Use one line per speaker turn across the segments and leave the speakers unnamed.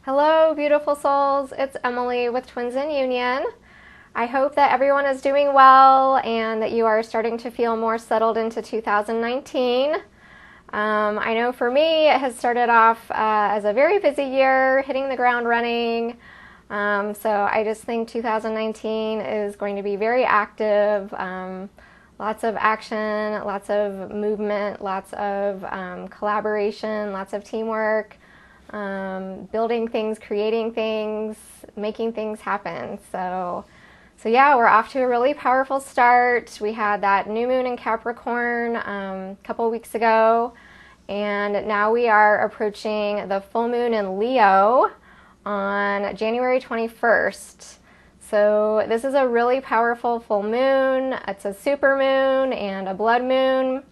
Hello, beautiful souls. It's Emily with Twins in Union. I hope that everyone is doing well and that you are starting to feel more settled into 2019. I know for me, it has started off as a very busy year, hitting the ground running. So I just think 2019 is going to be very active. Lots of action, lots of movement, lots of collaboration, lots of teamwork. Building things, creating things, making things happen. So yeah, we're off to a really powerful start. We had that new moon in Capricorn a couple weeks ago, and now we are approaching the full moon in Leo on January 21st. So this is a really powerful full moon. It's a super moon and a blood moon,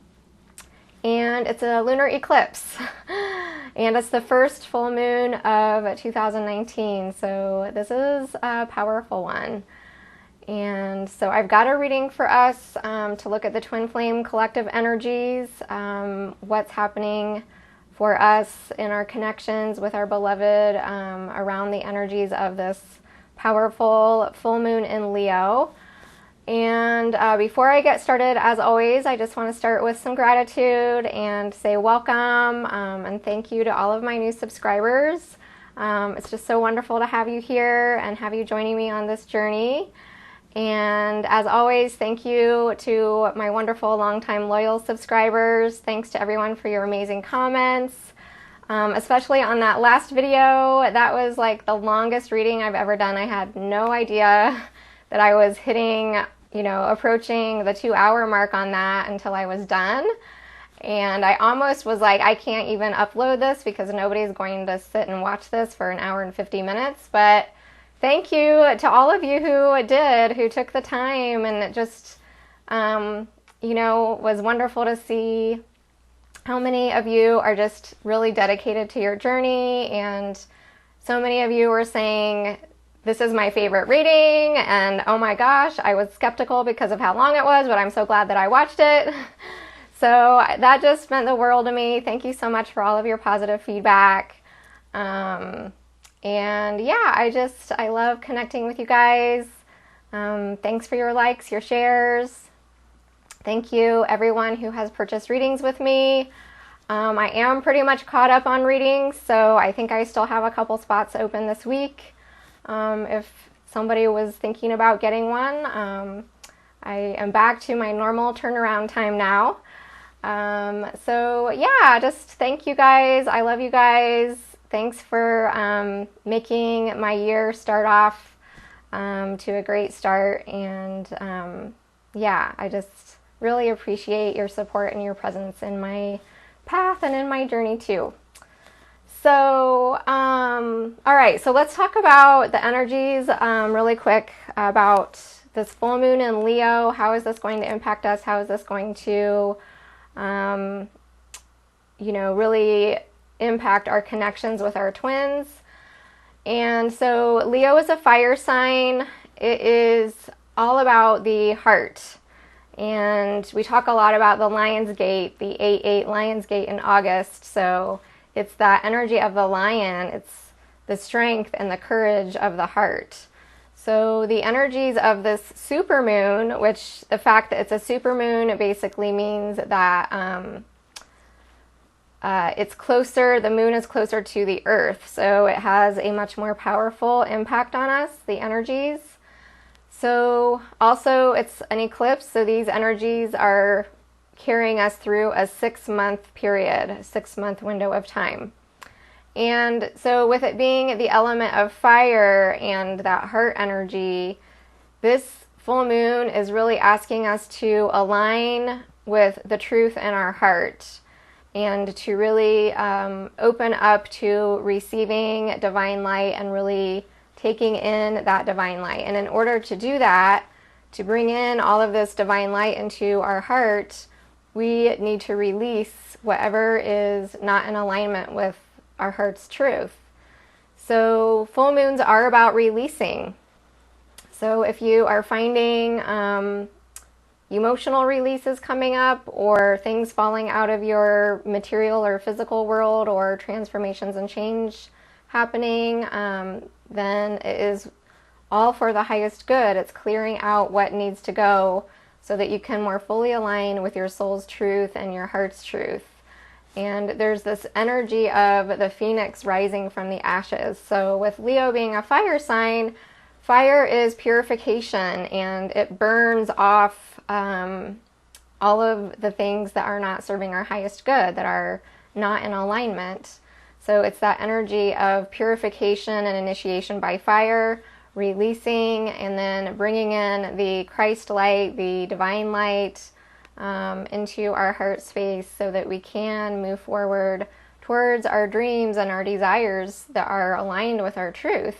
and it's a lunar eclipse. And it's the first full moon of 2019, so this is a powerful one. And so I've got a reading for us to look at the twin flame collective energies, what's happening for us in our connections with our beloved around the energies of this powerful full moon in Leo. And before I get started, as always, I just want to start with some gratitude and say welcome and thank you to all of my new subscribers. It's just so wonderful to have you here and have you joining me on this journey. And as always, thank you to my wonderful longtime loyal subscribers. Thanks to everyone for your amazing comments, especially on that last video. That was like the longest reading I've ever done. I had no idea that I was hitting, approaching the 2-hour mark on that until I was done. And I almost was like, I can't even upload this because nobody's going to sit and watch this for an hour and 50 minutes. But thank you to all of you who took the time, and it just, was wonderful to see how many of you are just really dedicated to your journey. And so many of you were saying, this is my favorite reading, and oh my gosh, I was skeptical because of how long it was, but I'm so glad that I watched it. So that just meant the world to me. Thank you so much for all of your positive feedback. And yeah, I love connecting with you guys. Thanks for your likes, your shares. Thank you, everyone who has purchased readings with me. I am pretty much caught up on readings, so I think I still have a couple spots open this week. If somebody was thinking about getting one, I am back to my normal turnaround time now. So yeah, just thank you guys. I love you guys. Thanks for making my year start off to a great start. And yeah, I just really appreciate your support and your presence in my path and in my journey too. So, all right, so let's talk about the energies really quick about this full moon in Leo. How is this going to impact us? How is this going to, really impact our connections with our twins? And so Leo is a fire sign. It is all about the heart. And we talk a lot about the Lion's Gate, the 8-8 Lion's Gate in August. So it's that energy of the lion. It's the strength and the courage of the heart. So the energies of this supermoon, which the fact that it's a supermoon basically means that it's closer, the moon is closer to the earth. So it has a much more powerful impact on us, the energies. So also it's an eclipse. So these energies are carrying us through a 6-month period, a 6-month window of time. And so with it being the element of fire and that heart energy, this full moon is really asking us to align with the truth in our heart and to really open up to receiving divine light and really taking in that divine light. And in order to do that, to bring in all of this divine light into our heart, we need to release whatever is not in alignment with our heart's truth. So full moons are about releasing. So if you are finding emotional releases coming up, or things falling out of your material or physical world, or transformations and change happening, then it is all for the highest good. It's clearing out what needs to go so that you can more fully align with your soul's truth and your heart's truth. And there's this energy of the phoenix rising from the ashes. So with Leo being a fire sign, fire is purification, and it burns off all of the things that are not serving our highest good, that are not in alignment. So it's that energy of purification and initiation by fire, releasing, and then bringing in the Christ light, the divine light, into our heart space so that we can move forward towards our dreams and our desires that are aligned with our truth.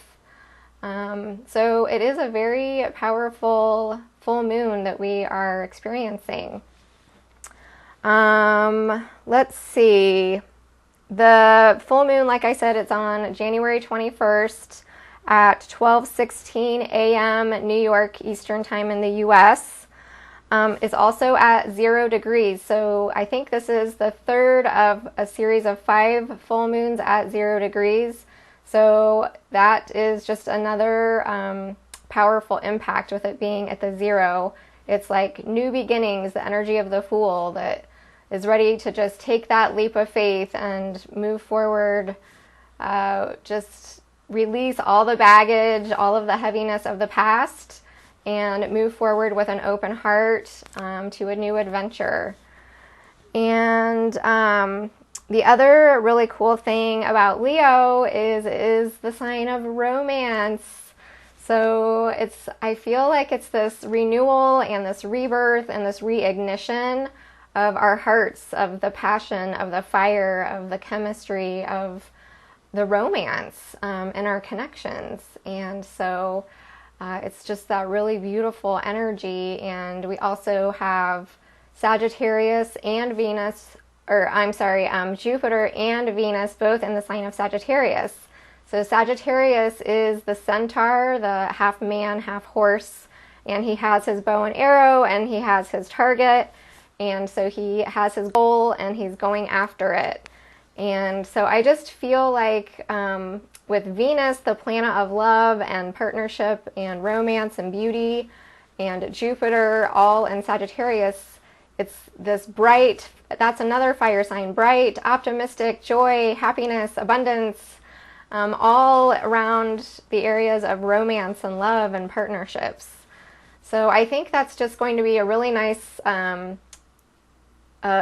So it is a very powerful full moon that we are experiencing. Let's see. The full moon, like I said, it's on January 21st at 12:16 a.m. New York Eastern Time in the U.S. It's also at 0 degrees. So I think this is the third of a series of 5 full moons at 0 degrees. So that is just another powerful impact with it being at the 0. It's like new beginnings, the energy of the Fool that is ready to just take that leap of faith and move forward, just release all the baggage, all of the heaviness of the past, and move forward with an open heart to a new adventure. And the other really cool thing about Leo is the sign of romance. So I feel like it's this renewal and this rebirth and this reignition of our hearts, of the passion, of the fire, of the chemistry, of the romance in our connections. And so it's just that really beautiful energy. And we also have Sagittarius and Venus, Jupiter and Venus both in the sign of Sagittarius. So Sagittarius is the centaur, the half man, half horse, and he has his bow and arrow and he has his target. And so he has his goal and he's going after it. And so I just feel like with Venus, the planet of love and partnership and romance and beauty, and Jupiter all in Sagittarius, it's this bright, that's another fire sign, bright, optimistic, joy, happiness, abundance, all around the areas of romance and love and partnerships. So I think that's just going to be a really nice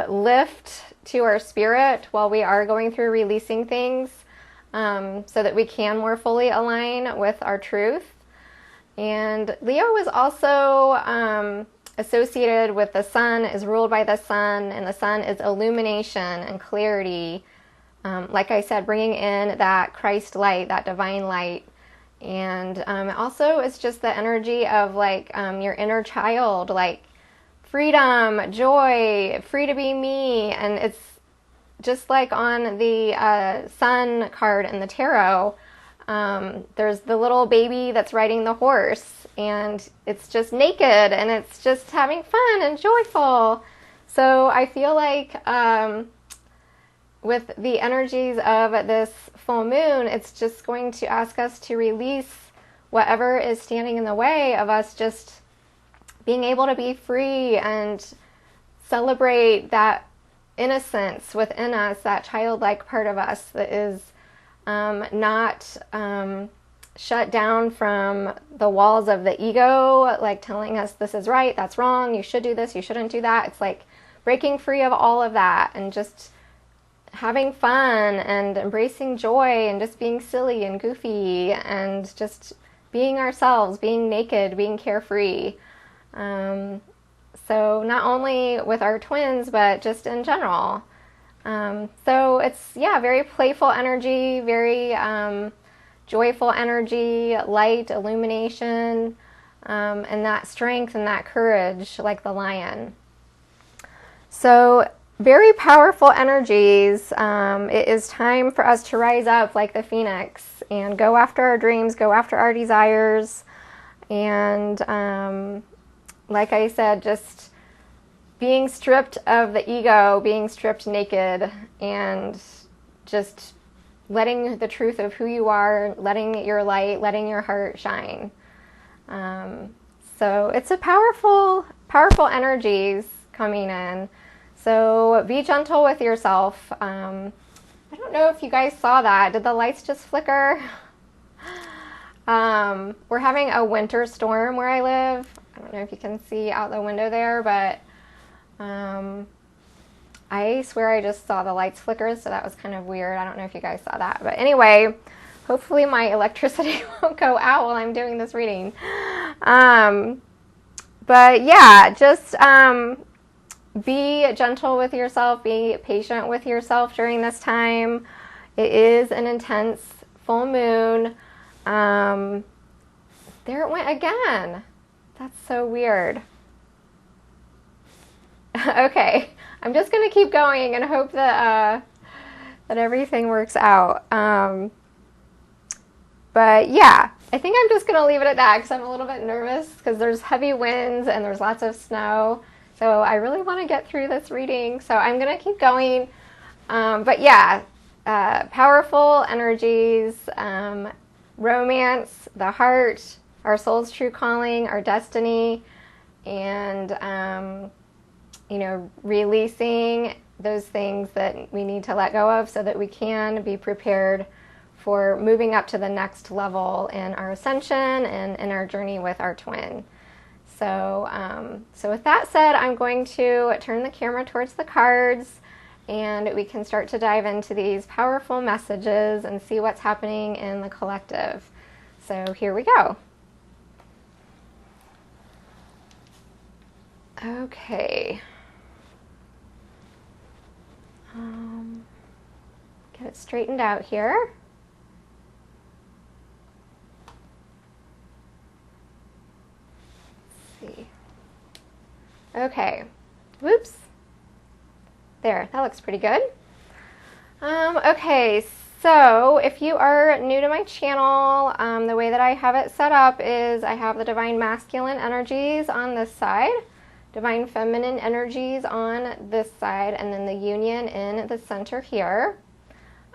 lift to our spirit while we are going through releasing things, so that we can more fully align with our truth. And Leo is also associated with the sun, is ruled by the sun, and the sun is illumination and clarity. Like I said, bringing in that Christ light, that divine light. And also it's just the energy of like your inner child, like freedom, joy, free to be me. And it's just like on the sun card in the tarot, there's the little baby that's riding the horse, and it's just naked and it's just having fun and joyful. So I feel like with the energies of this full moon, it's just going to ask us to release whatever is standing in the way of us just being able to be free and celebrate that innocence within us, that childlike part of us that is not shut down from the walls of the ego, like telling us this is right, that's wrong, you should do this, you shouldn't do that. It's like breaking free of all of that and just having fun and embracing joy and just being silly and goofy and just being ourselves, being naked, being carefree. So not only with our twins, but just in general. So it's, very playful energy, very joyful energy, light, illumination, and that strength and that courage like the lion. So very powerful energies. It is time for us to rise up like the phoenix and go after our dreams, go after our desires, and like I said, just being stripped of the ego, being stripped naked, and just, letting the truth of who you are, letting your light, letting your heart shine. So it's a powerful energies coming in. So be gentle with yourself. I don't know if you guys saw that. Did the lights just flicker? We're having a winter storm where I live. I don't know if you can see out the window there, but I swear I just saw the lights flicker, so that was kind of weird. I don't know if you guys saw that. But anyway, hopefully my electricity won't go out while I'm doing this reading. But yeah, just be gentle with yourself, be patient with yourself during this time. It is an intense full moon. There it went again. That's so weird. Okay, I'm just going to keep going and hope that that everything works out. But yeah, I think I'm just going to leave it at that because I'm a little bit nervous because there's heavy winds and there's lots of snow. So I really want to get through this reading. So I'm going to keep going. But yeah, powerful energies, romance, the heart, our soul's true calling, our destiny, and, you know, releasing those things that we need to let go of so that we can be prepared for moving up to the next level in our ascension and in our journey with our twin. So, so with that said, I'm going to turn the camera towards the cards and we can start to dive into these powerful messages and see what's happening in the collective. So here we go. Okay. Get it straightened out here. Let's see. Okay. Whoops. There, that looks pretty good. Okay, so if you are new to my channel, the way that I have it set up is I have the Divine Masculine energies on this side, Divine Feminine energies on this side, and then the Union in the center here.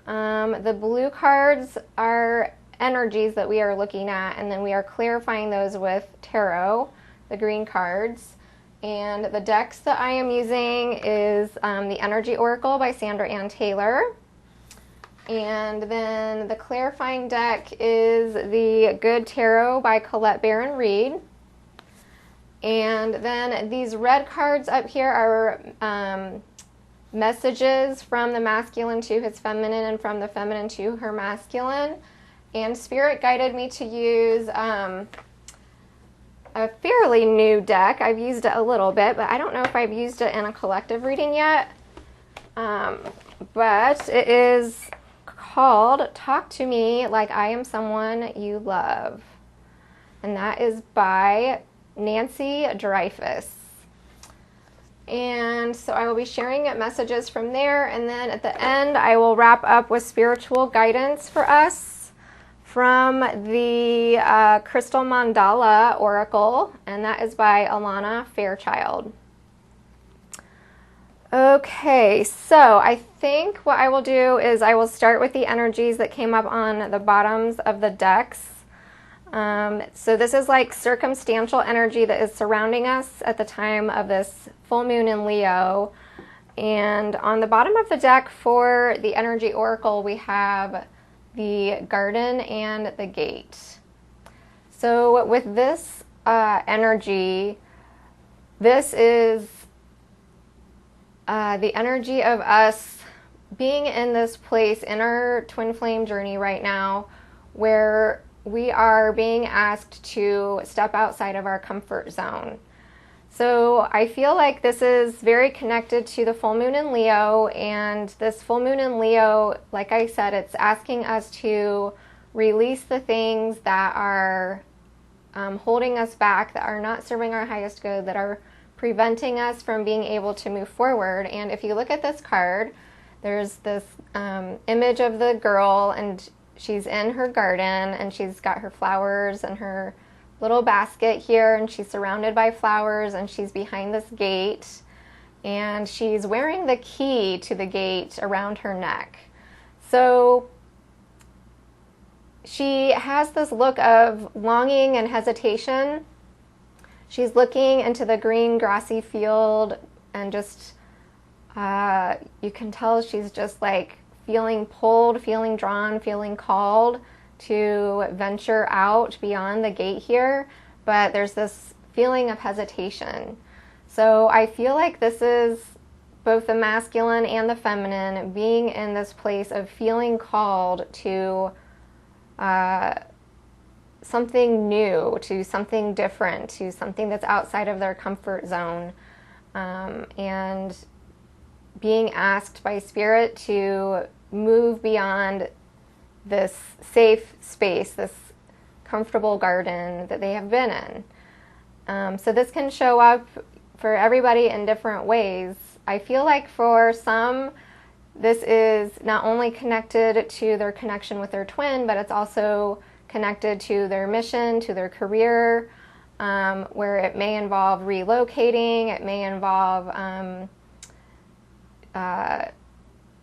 The blue cards are energies that we are looking at, and then we are clarifying those with tarot, the green cards. And the decks that I am using is the Energy Oracle by Sandra Ann Taylor. And then the clarifying deck is the Good Tarot by Colette Baron Reed. And then these red cards up here are messages from the masculine to his feminine and from the feminine to her masculine. And Spirit guided me to use a fairly new deck. I've used it a little bit, but I don't know if I've used it in a collective reading yet. But it is called Talk to Me Like I Am Someone You Love. And that is by Nancy Dreyfus. And so I will be sharing messages from there, and then at the end I will wrap up with spiritual guidance for us from the Crystal Mandala Oracle, and that is by Alana Fairchild. Okay, so I think what I will do is I will start with the energies that came up on the bottoms of the decks. So this is like circumstantial energy that is surrounding us at the time of this full moon in Leo. And on the bottom of the deck for the Energy Oracle, we have the Garden and the Gate. So with this energy, this is the energy of us being in this place in our twin flame journey right now where we are being asked to step outside of our comfort zone. So I feel like this is very connected to the full moon in Leo, and this full moon in Leo, like I said, it's asking us to release the things that are holding us back, that are not serving our highest good, that are preventing us from being able to move forward. And if you look at this card, there's this image of the girl, and she's in her garden, and she's got her flowers and her little basket here, and she's surrounded by flowers, and she's behind this gate, and she's wearing the key to the gate around her neck. So she has this look of longing and hesitation. She's looking into the green grassy field and just, you can tell she's just like feeling pulled, feeling drawn, feeling called to venture out beyond the gate here. But there's this feeling of hesitation. So I feel like this is both the masculine and the feminine being in this place of feeling called to something new, to something different, to something that's outside of their comfort zone, and being asked by Spirit to move beyond this safe space, this comfortable garden that they have been in. So this can show up for everybody in different ways. I feel like for some, this is not only connected to their connection with their twin, but it's also connected to their mission, to their career, where it may involve relocating, it may involve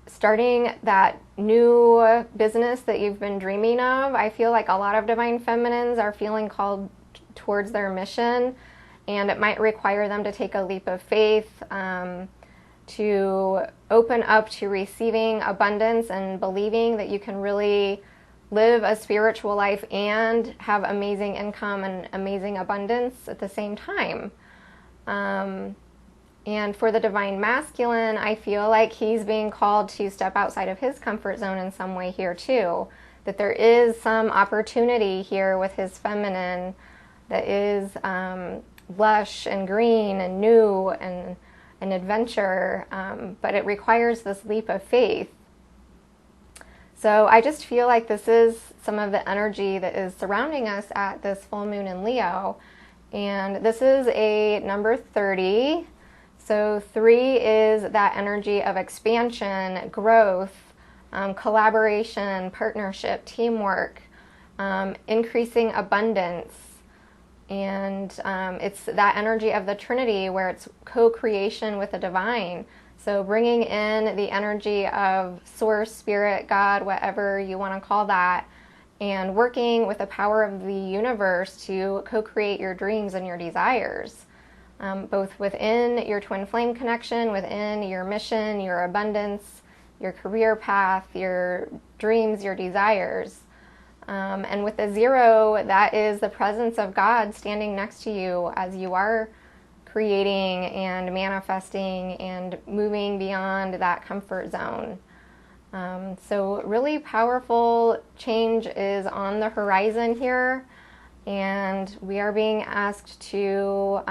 starting that new business that you've been dreaming of. I feel like a lot of divine feminines are feeling called towards their mission, and it might require them to take a leap of faith, to open up to receiving abundance and believing that you can really live a spiritual life and have amazing income and amazing abundance at the same time. And for the divine masculine, I feel like he's being called to step outside of his comfort zone in some way here too. That there is some opportunity here with his feminine that is lush and green and new and an adventure, but it requires this leap of faith. So I just feel like this is some of the energy that is surrounding us at this full moon in Leo. And this is a number 30. So 3 is that energy of expansion, growth, collaboration, partnership, teamwork, increasing abundance. And it's that energy of the Trinity where it's co-creation with the divine. So bringing in the energy of Source, Spirit, God, whatever you want to call that, and working with the power of the universe to co-create your dreams and your desires, both within your twin flame connection, within your mission, your abundance, your career path, your dreams, your desires. And with the 0, that is the presence of God standing next to you as you are creating and manifesting and moving beyond that comfort zone. So really powerful change is on the horizon here, and we are being asked to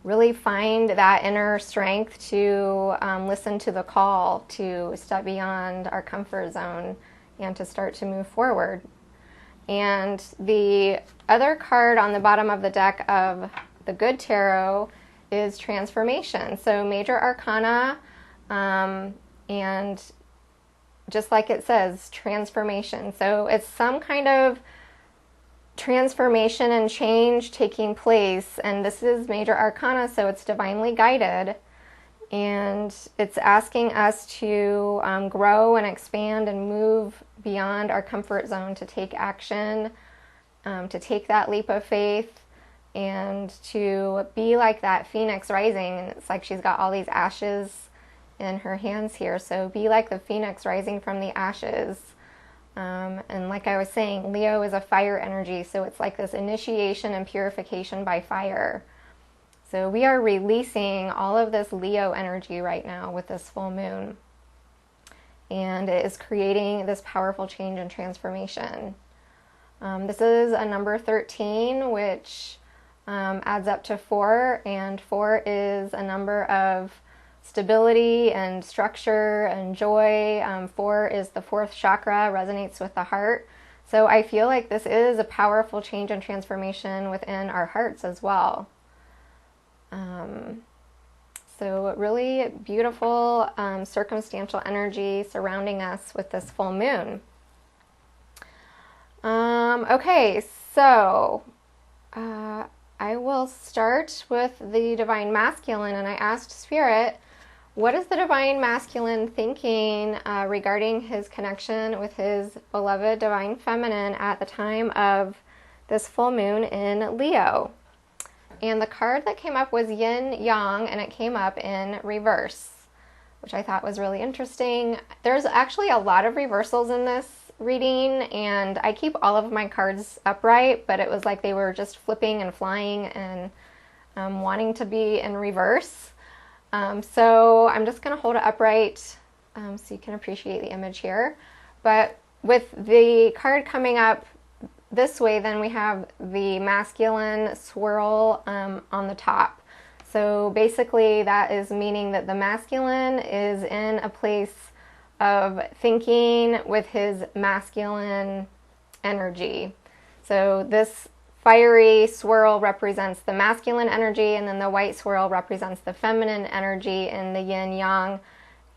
really find that inner strength to listen to the call to step beyond our comfort zone and to start to move forward. And the other card on the bottom of the deck of the Good Tarot is transformation. So major arcana, and just like it says, transformation. So it's some kind of transformation and change taking place. And this is major arcana, so it's divinely guided. And it's asking us to grow and expand and move beyond our comfort zone, to take action, to take that leap of faith, and to be like that phoenix rising. And it's like she's got all these ashes in her hands here. So be like the phoenix rising from the ashes. And like I was saying, Leo is a fire energy. So it's like this initiation and purification by fire. So we are releasing all of this Leo energy right now with this full moon. And it is creating this powerful change and transformation. This is a number 13, which adds up to 4. And 4 is a number of stability and structure and joy. 4 is the 4th chakra, resonates with the heart. So I feel like this is a powerful change and transformation within our hearts as well. So really beautiful circumstantial energy surrounding us with this full moon. Okay, so I will start with the divine masculine, and I asked Spirit, what is the divine masculine thinking regarding his connection with his beloved divine feminine at the time of this full moon in Leo? And the card that came up was yin yang, and it came up in reverse, which I thought was really interesting. There's actually a lot of reversals in this reading, and I keep all of my cards upright, but it was like they were just flipping and flying and wanting to be in reverse. So I'm just going to hold it upright so you can appreciate the image here. But with the card coming up this way, then we have the masculine swirl on the top. So basically that is meaning that the masculine is in a place of thinking with his masculine energy. So this fiery swirl represents the masculine energy, and then the white swirl represents the feminine energy in the yin yang.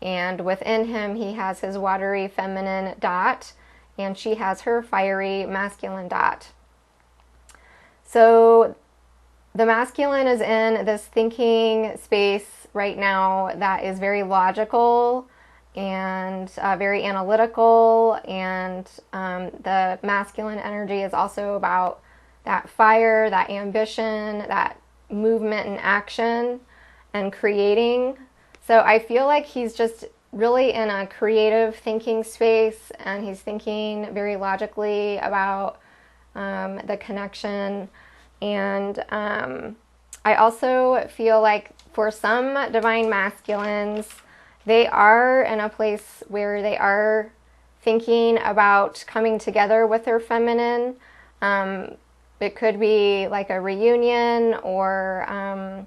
And within him, he has his watery feminine dot, and she has her fiery masculine dot. So the masculine is in this thinking space right now that is very logical and very analytical, and the masculine energy is also about that fire, that ambition, that movement and action and creating. So I feel like he's just really in a creative thinking space, and he's thinking very logically about the connection. And I also feel like for some divine masculines, they are in a place where they are thinking about coming together with their feminine. It could be like a reunion or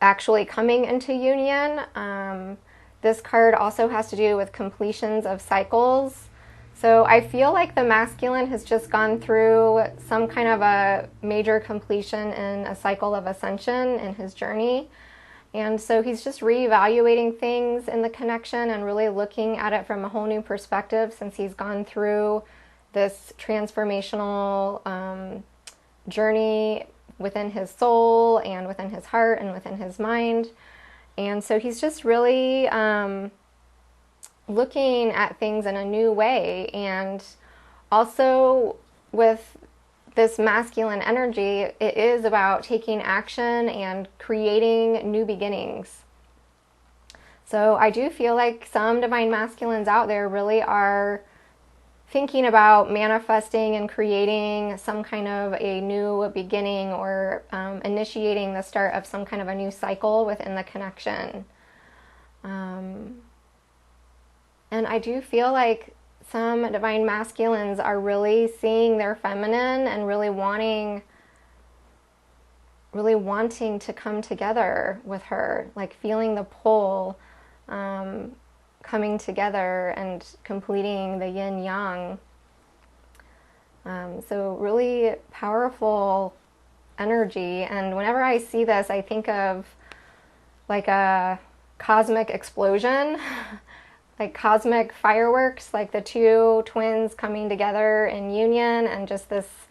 actually coming into union. This card also has to do with completions of cycles. So I feel like the masculine has just gone through some kind of a major completion in a cycle of ascension in his journey. And so he's just reevaluating things in the connection and really looking at it from a whole new perspective, since he's gone through this transformational journey within his soul and within his heart and within his mind. And so he's just really looking at things in a new way. And also with this masculine energy, it is about taking action and creating new beginnings. So I do feel like some divine masculines out there really are thinking about manifesting and creating some kind of a new beginning, or initiating the start of some kind of a new cycle within the connection. And I do feel like some divine masculines are really seeing their feminine and really wanting to come together with her, like feeling the pull, coming together and completing the yin yang. So really powerful energy. And whenever I see this, I think of like a cosmic explosion, like cosmic fireworks, like the two twins coming together in union, and just this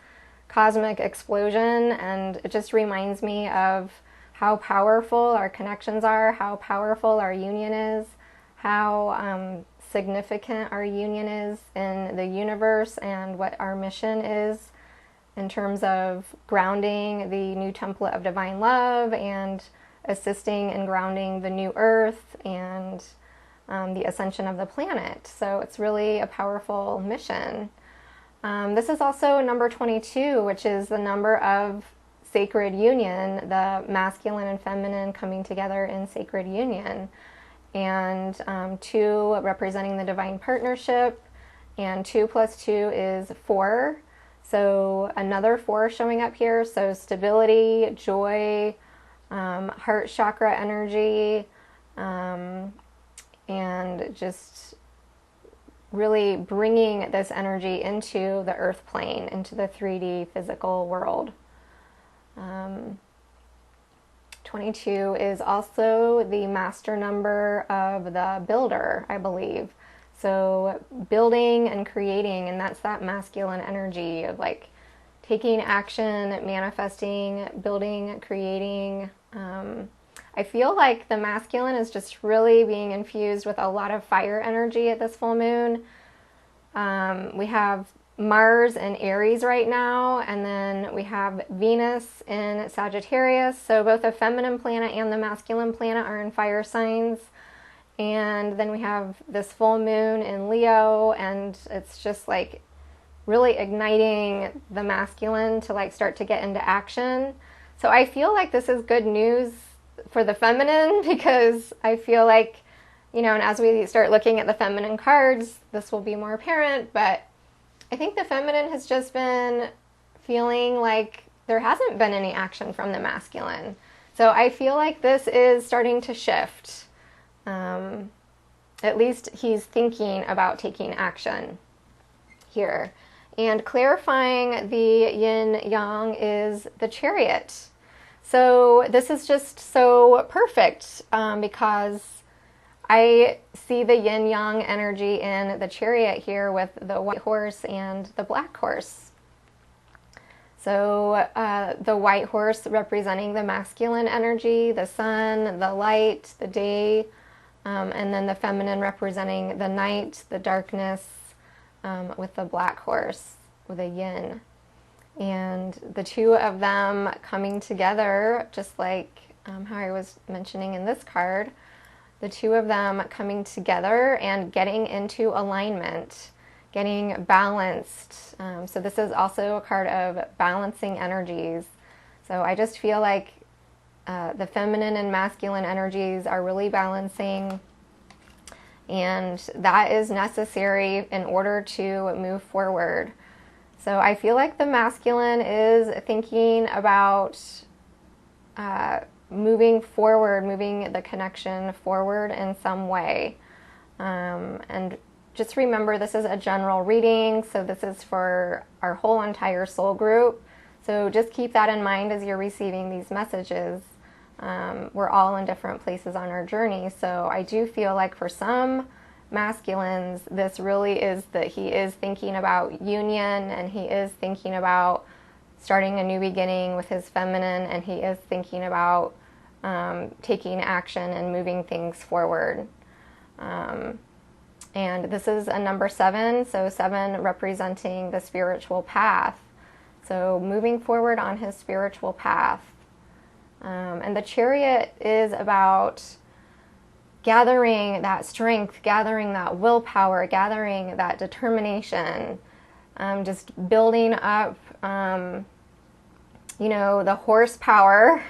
cosmic explosion. And it just reminds me of how powerful our connections are, how powerful our union is, how significant our union is in the universe, and what our mission is in terms of grounding the new template of divine love and assisting in grounding the new earth and the ascension of the planet. So it's really a powerful mission. This is also number 22, which is the number of sacred union, the masculine and feminine coming together in sacred union. And 2 representing the divine partnership, and 2 plus 2 is 4. So another 4 showing up here. So stability, joy, heart chakra energy, and just really bringing this energy into the earth plane, into the 3D physical world. 22 is also the master number of the builder, I believe. So building and creating, and that's that masculine energy of like taking action, manifesting, building, creating. I I feel like the masculine is just really being infused with a lot of fire energy at this full moon. We have Mars in Aries right now, and then we have Venus in Sagittarius. So both the feminine planet and the masculine planet are in fire signs. And then we have this full moon in Leo, and it's just like really igniting the masculine to like start to get into action. So I feel like this is good news for the feminine, because I feel like, you know, and as we start looking at the feminine cards, this will be more apparent, but I think the feminine has just been feeling like there hasn't been any action from the masculine. So I feel like this is starting to shift. At least he's thinking about taking action here. And clarifying the yin-yang is the Chariot. So this is just so perfect because I see the yin-yang energy in the Chariot here with the white horse and the black horse. So the white horse representing the masculine energy, the sun, the light, the day, and then the feminine representing the night, the darkness, with the black horse, with a yin. And the two of them coming together, just like how I was mentioning in this card, the two of them coming together and getting into alignment, getting balanced. So this is also a card of balancing energies. So I just feel like the feminine and masculine energies are really balancing, and that is necessary in order to move forward. So I feel like the masculine is thinking about moving forward, moving the connection forward in some way. And just remember, this is a general reading, so this is for our whole entire soul group. So just keep that in mind as you're receiving these messages. We're all in different places on our journey, so I do feel like for some masculines, this really is that he is thinking about union, and he is thinking about starting a new beginning with his feminine, and he is thinking about taking action and moving things forward. And this is a number 7, so 7 representing the spiritual path. So moving forward on his spiritual path. And the Chariot is about gathering that strength, gathering that willpower, gathering that determination, just building up, you know, the horsepower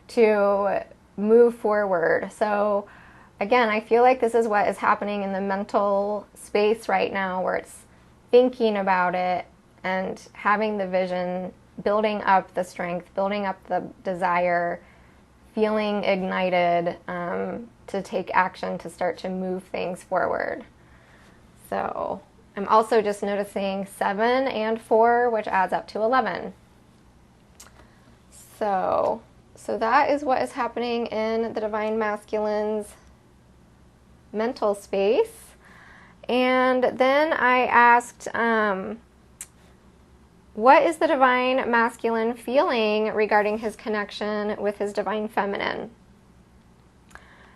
to move forward. So again, I feel like this is what is happening in the mental space right now, where it's thinking about it and having the vision, building up the strength, building up the desire, feeling ignited to take action, to start to move things forward. So I'm also just noticing 7 and 4, which adds up to 11. So that is what is happening in the Divine Masculine's mental space. And then I asked, what is the Divine Masculine feeling regarding his connection with his Divine Feminine?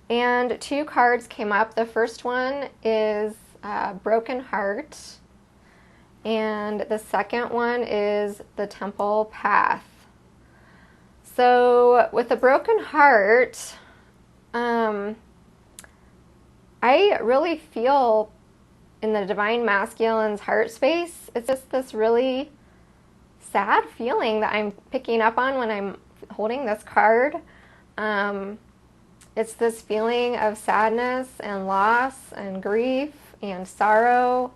And 2 cards came up. The first one is Broken Heart, and the second one is the Temple Path. So with the broken heart, I really feel in the Divine Masculine's heart space, it's just this really sad feeling that I'm picking up on when I'm holding this card. It's this feeling of sadness and loss and grief and sorrow,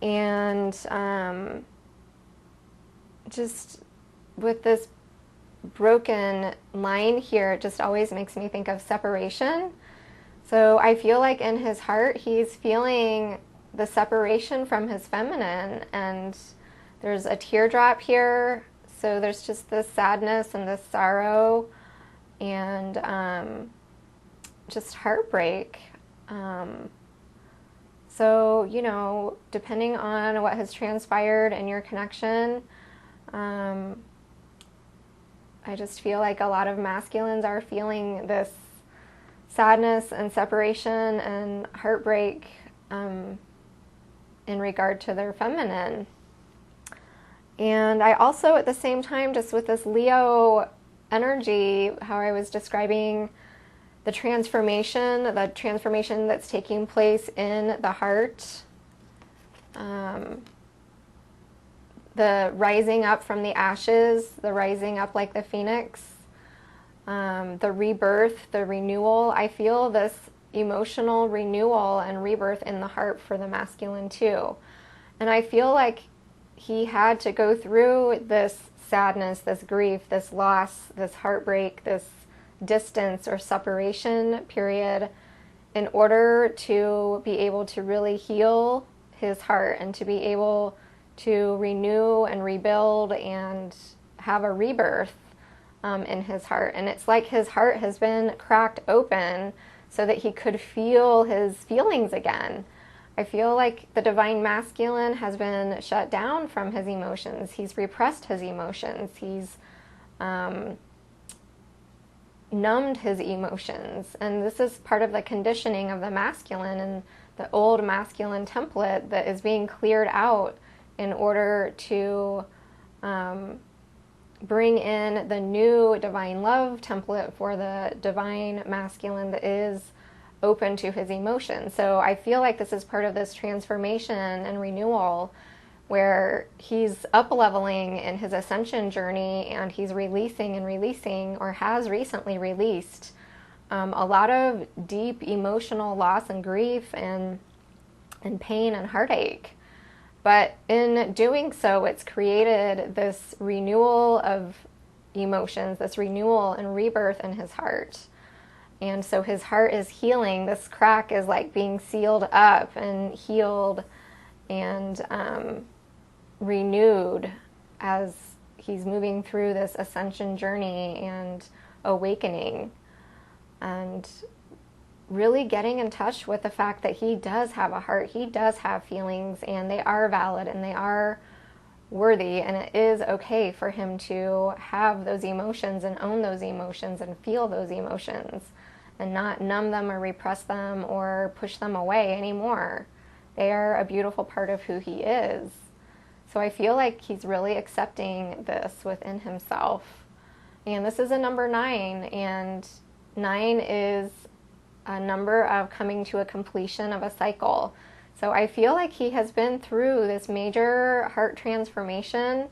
and just with this broken line here, it just always makes me think of separation. So I feel like in his heart, he's feeling the separation from his feminine, and there's a teardrop here. So there's just this sadness and this sorrow and just heartbreak. So, you know, depending on what has transpired in your connection, I just feel like a lot of masculines are feeling this sadness and separation and heartbreak in regard to their feminine. And I also, at the same time, just with this Leo energy, how I was describing the transformation that's taking place in the heart, the rising up from the ashes, the rising up like the phoenix, the rebirth, the renewal. I feel this emotional renewal and rebirth in the heart for the masculine too. And I feel like he had to go through this sadness, this grief, this loss, this heartbreak, this distance or separation period in order to be able to really heal his heart and to be able to renew and rebuild and have a rebirth in his heart. And it's like his heart has been cracked open so that he could feel his feelings again. I feel like the divine masculine has been shut down from his emotions. He's repressed his emotions. He's numbed his emotions. And this is part of the conditioning of the masculine and the old masculine template that is being cleared out in order to bring in the new divine love template for the divine masculine that is open to his emotions. So I feel like this is part of this transformation and renewal where he's up-leveling in his ascension journey, and he's releasing or has recently released a lot of deep emotional loss and grief and pain and heartache. But in doing so, it's created this renewal of emotions, this renewal and rebirth in his heart. And so his heart is healing. This crack is like being sealed up and healed and renewed as he's moving through this ascension journey and awakening. And really getting in touch with the fact that he does have a heart, he does have feelings, and they are valid and they are worthy, and it is okay for him to have those emotions and own those emotions and feel those emotions and not numb them or repress them or push them away anymore. They are a beautiful part of who he is. So I feel like he's really accepting this within himself. And this is a number 9, and 9 is a number of coming to a completion of a cycle. So I feel like he has been through this major heart transformation,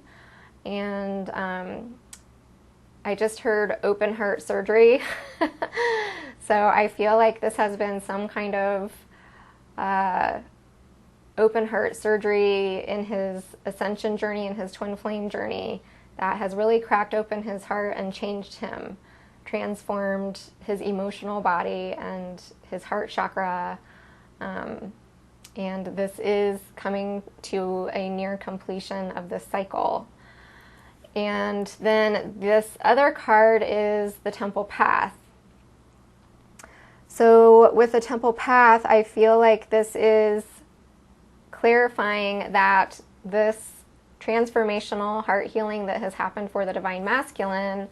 and I just heard open heart surgery. So I feel like this has been some kind of open heart surgery in his ascension journey, in his twin flame journey, that has really cracked open his heart and changed him, transformed his emotional body and his heart chakra. And this is coming to a near completion of this cycle. And then this other card is the Temple Path. So with the Temple Path, I feel like this is clarifying that this transformational heart healing that has happened for the divine masculine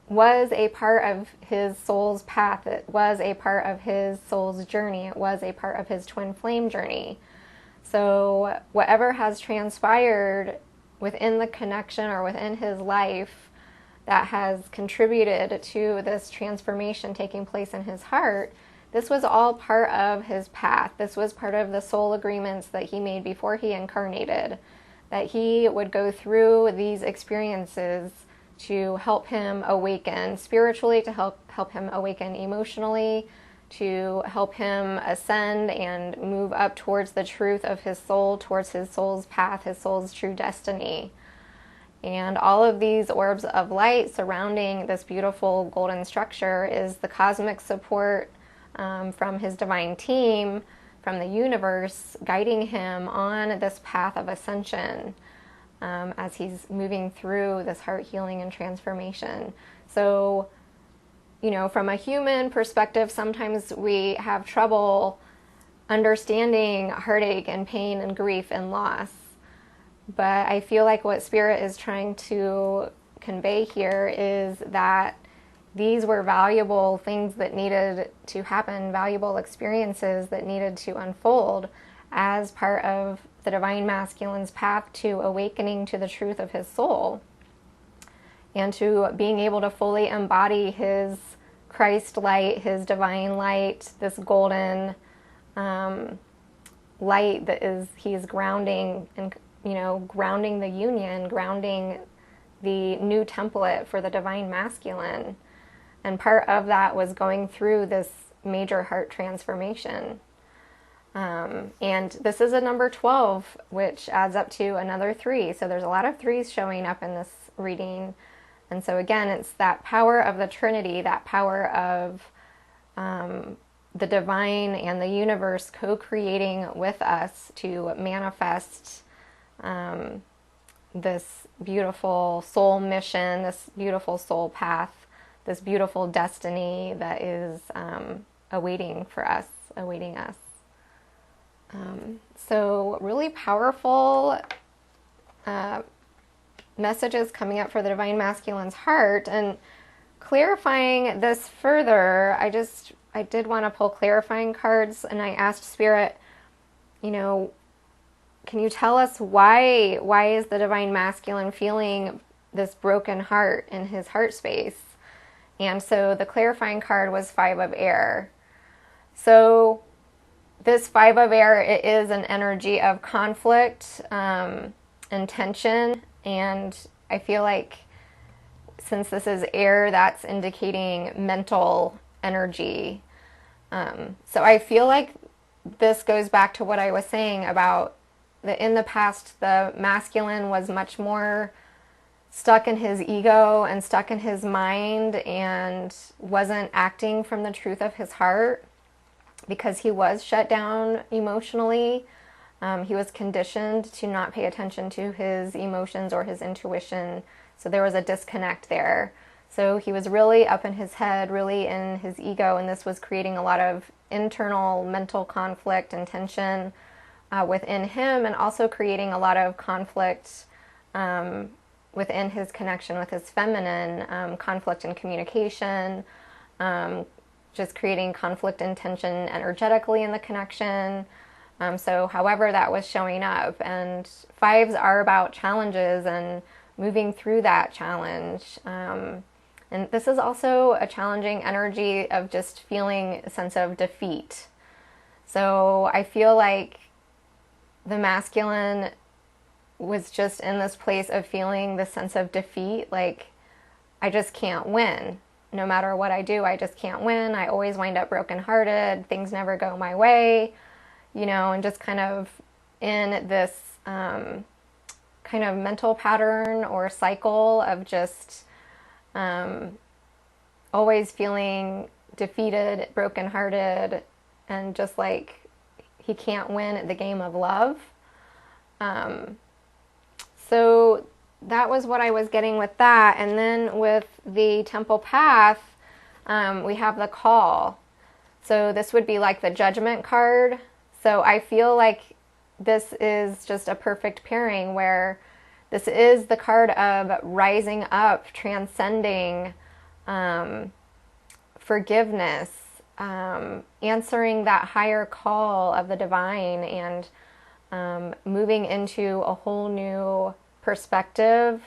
was a part of his soul's path. It was a part of his soul's journey. It was a part of his twin flame journey. So whatever has transpired within the connection or within his life that has contributed to this transformation taking place in his heart, this was all part of his path. This was part of the soul agreements that he made before he incarnated, that he would go through these experiences to help him awaken spiritually, to help him awaken emotionally, to help him ascend and move up towards the truth of his soul, towards his soul's path, his soul's true destiny. And all of these orbs of light surrounding this beautiful golden structure is the cosmic support from his divine team, from the universe, guiding him on this path of ascension as he's moving through this heart healing and transformation. So, you know, from a human perspective, sometimes we have trouble understanding heartache and pain and grief and loss. But I feel like what Spirit is trying to convey here is that these were valuable things that needed to happen, valuable experiences that needed to unfold as part of the Divine Masculine's path to awakening to the truth of his soul and to being able to fully embody his Christ light, his divine light, this golden light that he's grounding and, grounding the union, grounding the new template for the Divine Masculine. And part of that was going through this major heart transformation. And this is a number 12, which adds up to another 3. So there's a lot of 3s showing up in this reading. And so again, it's that power of the Trinity, that power of the divine and the universe co-creating with us to manifest this beautiful soul mission, this beautiful soul path, this beautiful destiny that is awaiting us. So really powerful messages coming up for the Divine Masculine's heart. And clarifying this further, I did want to pull clarifying cards, and I asked Spirit, can you tell us why is the Divine Masculine feeling this broken heart in his heart space? And so the clarifying card was 5 of Air. So this 5 of Air, it is an energy of conflict and tension. And I feel like since this is air, that's indicating mental energy. So I feel like this goes back to what I was saying about that in the past, the masculine was much more stuck in his ego and stuck in his mind and wasn't acting from the truth of his heart because he was shut down emotionally. He was conditioned to not pay attention to his emotions or his intuition. So there was a disconnect there. So he was really up in his head, really in his ego, and this was creating a lot of internal mental conflict and tension within him, and also creating a lot of conflict within his connection with his feminine, conflict in communication, just creating conflict and tension energetically in the connection. So however that was showing up. And 5s are about challenges and moving through that challenge. And this is also a challenging energy of just feeling a sense of defeat. So I feel like the masculine was just in this place of feeling the sense of defeat, like I just can't win. No matter what I do, I just can't win. I always wind up brokenhearted. Things never go my way, and just kind of in this kind of mental pattern or cycle of just always feeling defeated, brokenhearted, and just like he can't win at the game of love. So that was what I was getting with that. And then with the temple path, we have the call. So this would be like the judgment card. So I feel like this is just a perfect pairing where this is the card of rising up, transcending, forgiveness, answering that higher call of the divine, and moving into a whole new perspective.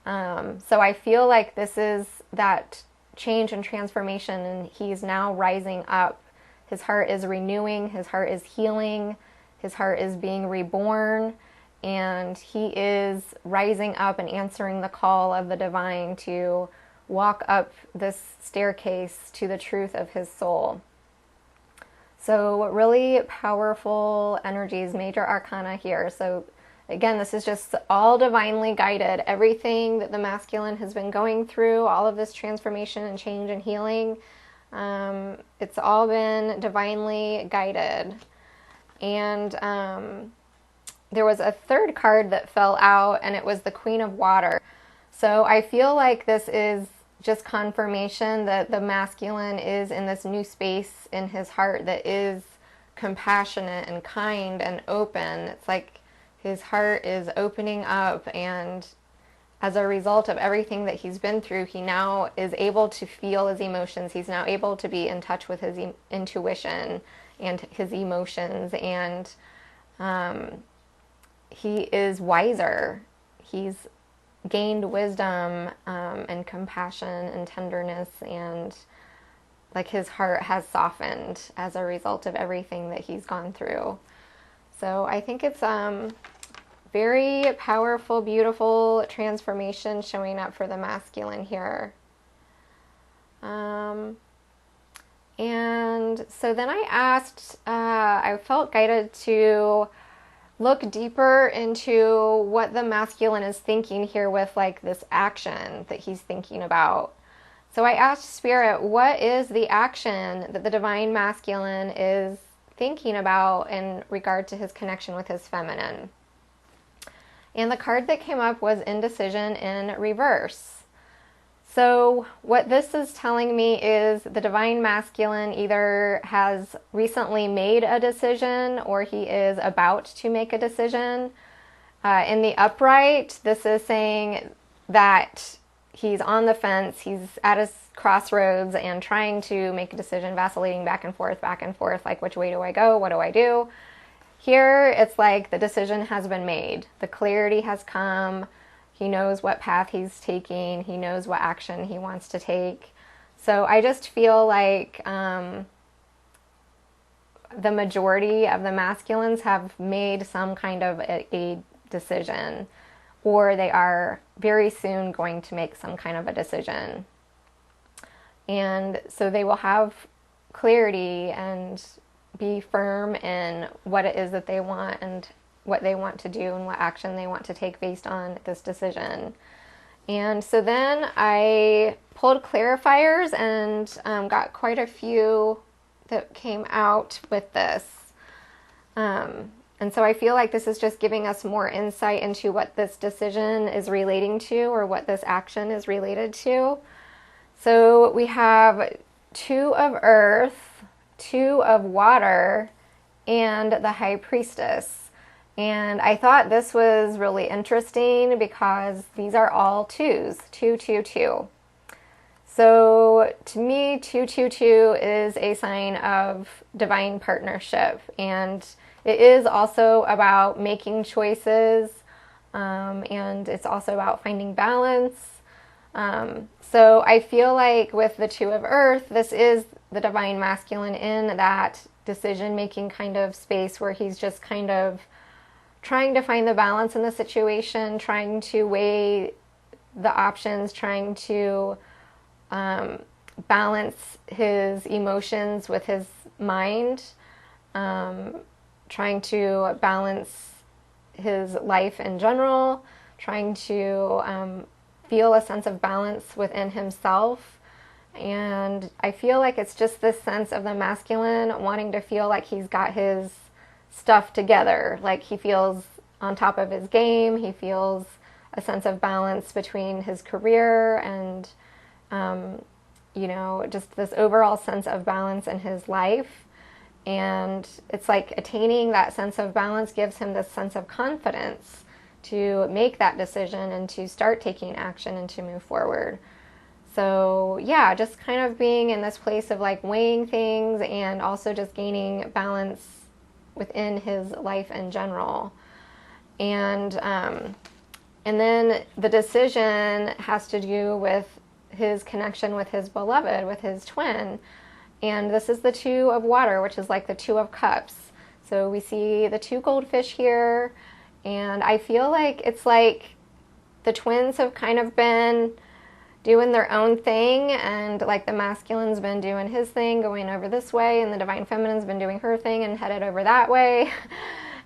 So I feel like this is that change and transformation, and he's now rising up. His heart is renewing, his heart is healing, his heart is being reborn, and he is rising up and answering the call of the divine to walk up this staircase to the truth of his soul. So really powerful energies, major arcana here. So again, this is just all divinely guided. Everything that the masculine has been going through, all of this transformation and change and healing, it's all been divinely guided. And there was a third card that fell out, and it was the Queen of Water. So I feel like this is just confirmation that the masculine is in this new space in his heart that is compassionate and kind and open. It's like his heart is opening up, and as a result of everything that he's been through, he now is able to feel his emotions. He's now able to be in touch with his intuition and his emotions, and he is wiser. He's gained wisdom and compassion and tenderness, and like his heart has softened as a result of everything that he's gone through. So I think it's very powerful, beautiful transformation showing up for the masculine here. And so then I felt guided to look deeper into what the masculine is thinking here with like this action that he's thinking about. So I asked Spirit, what is the action that the divine masculine is thinking about in regard to his connection with his feminine? And the card that came up was indecision in reverse. So what this is telling me is the divine masculine either has recently made a decision or he is about to make a decision. In the upright, this is saying that he's on the fence, he's at a crossroads and trying to make a decision, vacillating back and forth, like which way do I go, what do I do? Here, it's like the decision has been made. The clarity has come. He knows what path he's taking. He knows what action he wants to take. So I just feel like the majority of the masculines have made some kind of a decision, or they are very soon going to make some kind of a decision. And so they will have clarity and be firm in what it is that they want and what they want to do and what action they want to take based on this decision. And so then I pulled clarifiers and got quite a few that came out with this. And so I feel like this is just giving us more insight into what this decision is relating to, or what this action is related to. So we have 2 of earth, 2 of water, and the high priestess. And I thought this was really interesting because these are all 2s, 2, 2, 2. So to me, 2, 2, 2 is a sign of divine partnership, and it is also about making choices, and it's also about finding balance. So I feel like with the 2 of earth, this is the divine masculine in that decision-making kind of space where he's just kind of trying to find the balance in the situation, trying to weigh the options, trying to balance his emotions with his mind, trying to balance his life in general, trying to feel a sense of balance within himself. And I feel like it's just this sense of the masculine wanting to feel like he's got his stuff together, like he feels on top of his game, he feels a sense of balance between his career and just this overall sense of balance in his life. And it's like attaining that sense of balance gives him this sense of confidence to make that decision and to start taking action and to move forward. So yeah, just kind of being in this place of like weighing things and also just gaining balance within his life in general. And then the decision has to do with his connection with his beloved, with his twin. And this is the 2 of water, which is like the 2 of cups. So we see the 2 goldfish here. And I feel like it's like the twins have kind of been doing their own thing, and like the masculine's been doing his thing, going over this way, and the divine feminine's been doing her thing and headed over that way.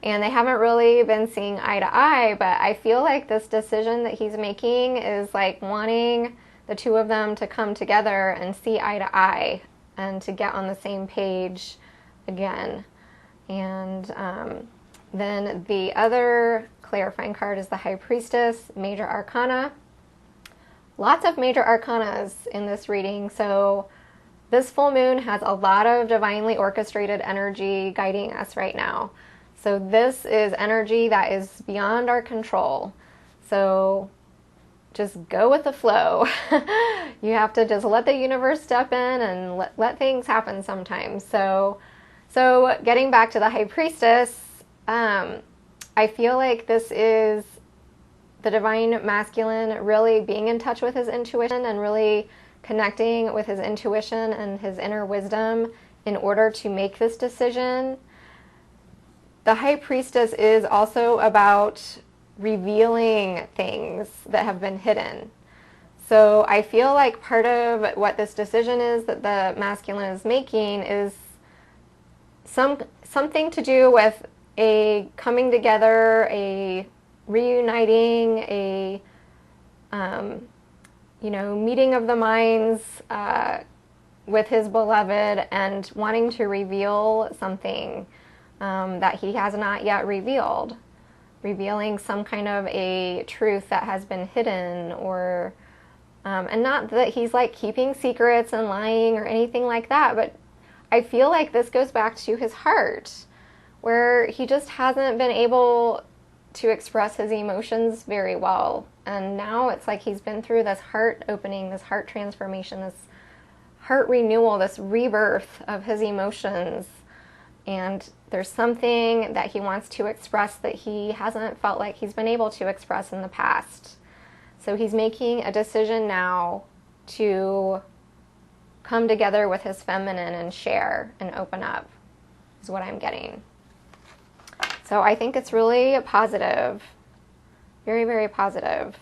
And they haven't really been seeing eye to eye, but I feel like this decision that he's making is like wanting the 2 of them to come together and see eye to eye and to get on the same page again. And then the other clarifying card is the High Priestess, Major Arcana. Lots of major arcanas in this reading, so this full moon has a lot of divinely orchestrated energy guiding us right now. So this is energy that is beyond our control. So just go with the flow. You have to just let the universe step in and let things happen sometimes. So getting back to the High Priestess, I feel like this is the Divine Masculine really being in touch with his intuition and really connecting with his intuition and his inner wisdom in order to make this decision. The High Priestess is also about revealing things that have been hidden. So I feel like part of what this decision is that the masculine is making is something to do with a coming together, a reuniting, a meeting of the minds with his beloved, and wanting to reveal something that he has not yet revealed, revealing some kind of a truth that has been hidden, or and not that he's like keeping secrets and lying or anything like that, but I feel like this goes back to his heart, where he just hasn't been able to express his emotions very well. And now it's like he's been through this heart opening, this heart transformation, this heart renewal, this rebirth of his emotions. And there's something that he wants to express that he hasn't felt like he's been able to express in the past. So he's making a decision now to come together with his feminine and share and open up, is what I'm getting. So I think it's really positive, very, very positive.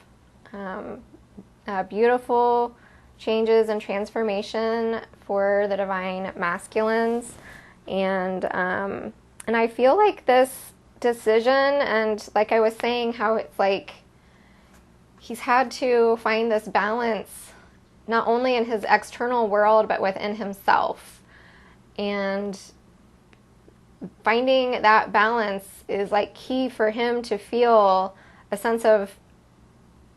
Beautiful changes and transformation for the Divine Masculines. And I feel like this decision, and like I was saying, how it's like he's had to find this balance not only in his external world but within himself. And finding that balance is like key for him to feel a sense of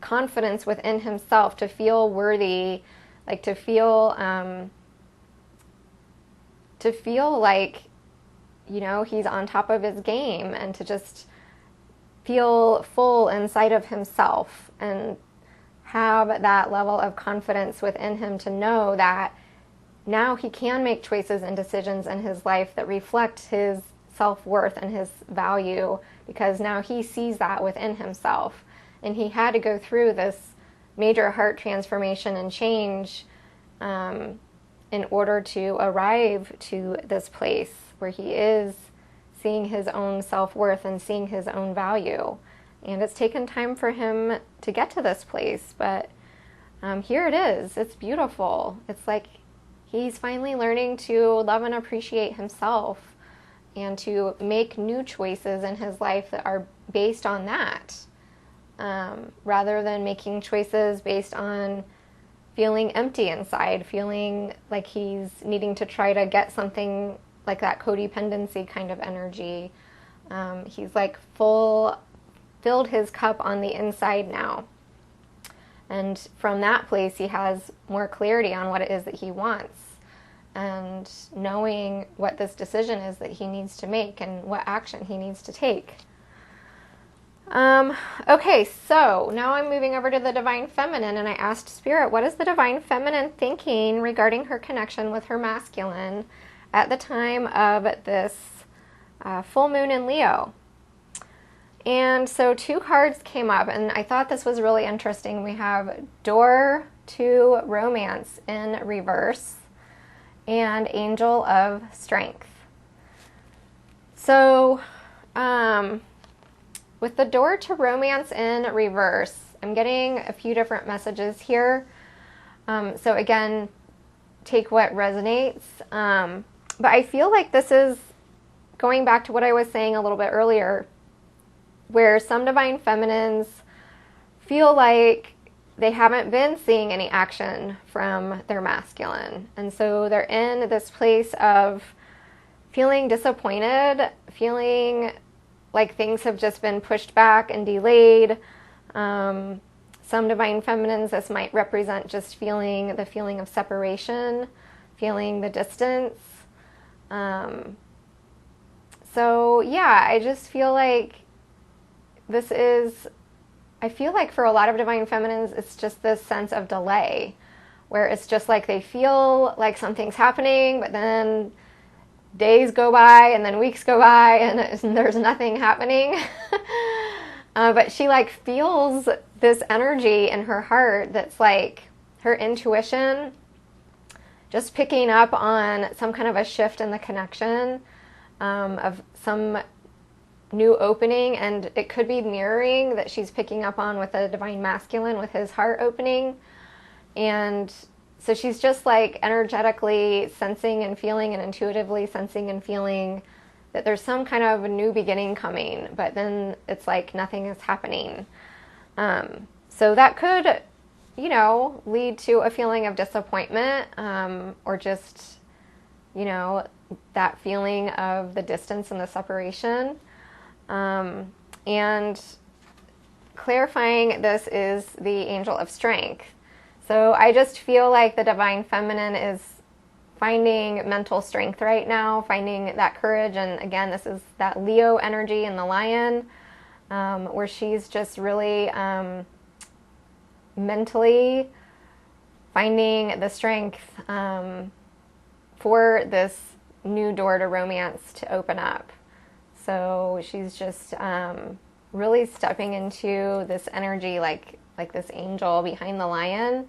confidence within himself, to feel worthy, like to feel like, he's on top of his game, and to just feel full inside of himself and have that level of confidence within him to know that now he can make choices and decisions in his life that reflect his self-worth and his value, because now he sees that within himself. And he had to go through this major heart transformation and change in order to arrive to this place where he is seeing his own self-worth and seeing his own value. And it's taken time for him to get to this place, but here it is. It's beautiful. It's like he's finally learning to love and appreciate himself, and to make new choices in his life that are based on that, rather than making choices based on feeling empty inside, feeling like he's needing to try to get something, like that codependency kind of energy. He's like filled his cup on the inside now. And from that place, he has more clarity on what it is that he wants, and knowing what this decision is that he needs to make and what action he needs to take. Okay, so now I'm moving over to the Divine Feminine, and I asked Spirit, what is the Divine Feminine thinking regarding her connection with her masculine at the time of this full moon in Leo? And so 2 cards came up, and I thought this was really interesting. We have Door to Romance in reverse and Angel of Strength. So with the Door to Romance in reverse, I'm getting a few different messages here. So again, take what resonates. But I feel like this is going back to what I was saying a little bit earlier, where some Divine Feminines feel like they haven't been seeing any action from their masculine. And so they're in this place of feeling disappointed, feeling like things have just been pushed back and delayed. Some Divine Feminines, this might represent just feeling the feeling of separation, feeling the distance. So yeah, I just feel like this is I feel like for a lot of divine feminines, it's just this sense of delay, where it's just like they feel like something's happening, but then days go by and then weeks go by and there's nothing happening. But she like feels this energy in her heart that's like her intuition just picking up on some kind of a shift in the connection, of some new opening, and it could be mirroring that she's picking up on with the divine masculine with his heart opening. And so she's just like energetically sensing and feeling and intuitively sensing and feeling that there's some kind of a new beginning coming, but then it's like nothing is happening. So that could, lead to a feeling of disappointment, or just, that feeling of the distance and the separation. And clarifying this is the angel of strength. So I just feel like the divine feminine is finding mental strength right now, finding that courage. And again, this is that Leo energy in the lion, where she's just really mentally finding the strength for this new door to romance to open up. So she's just really stepping into this energy like this angel behind the lion,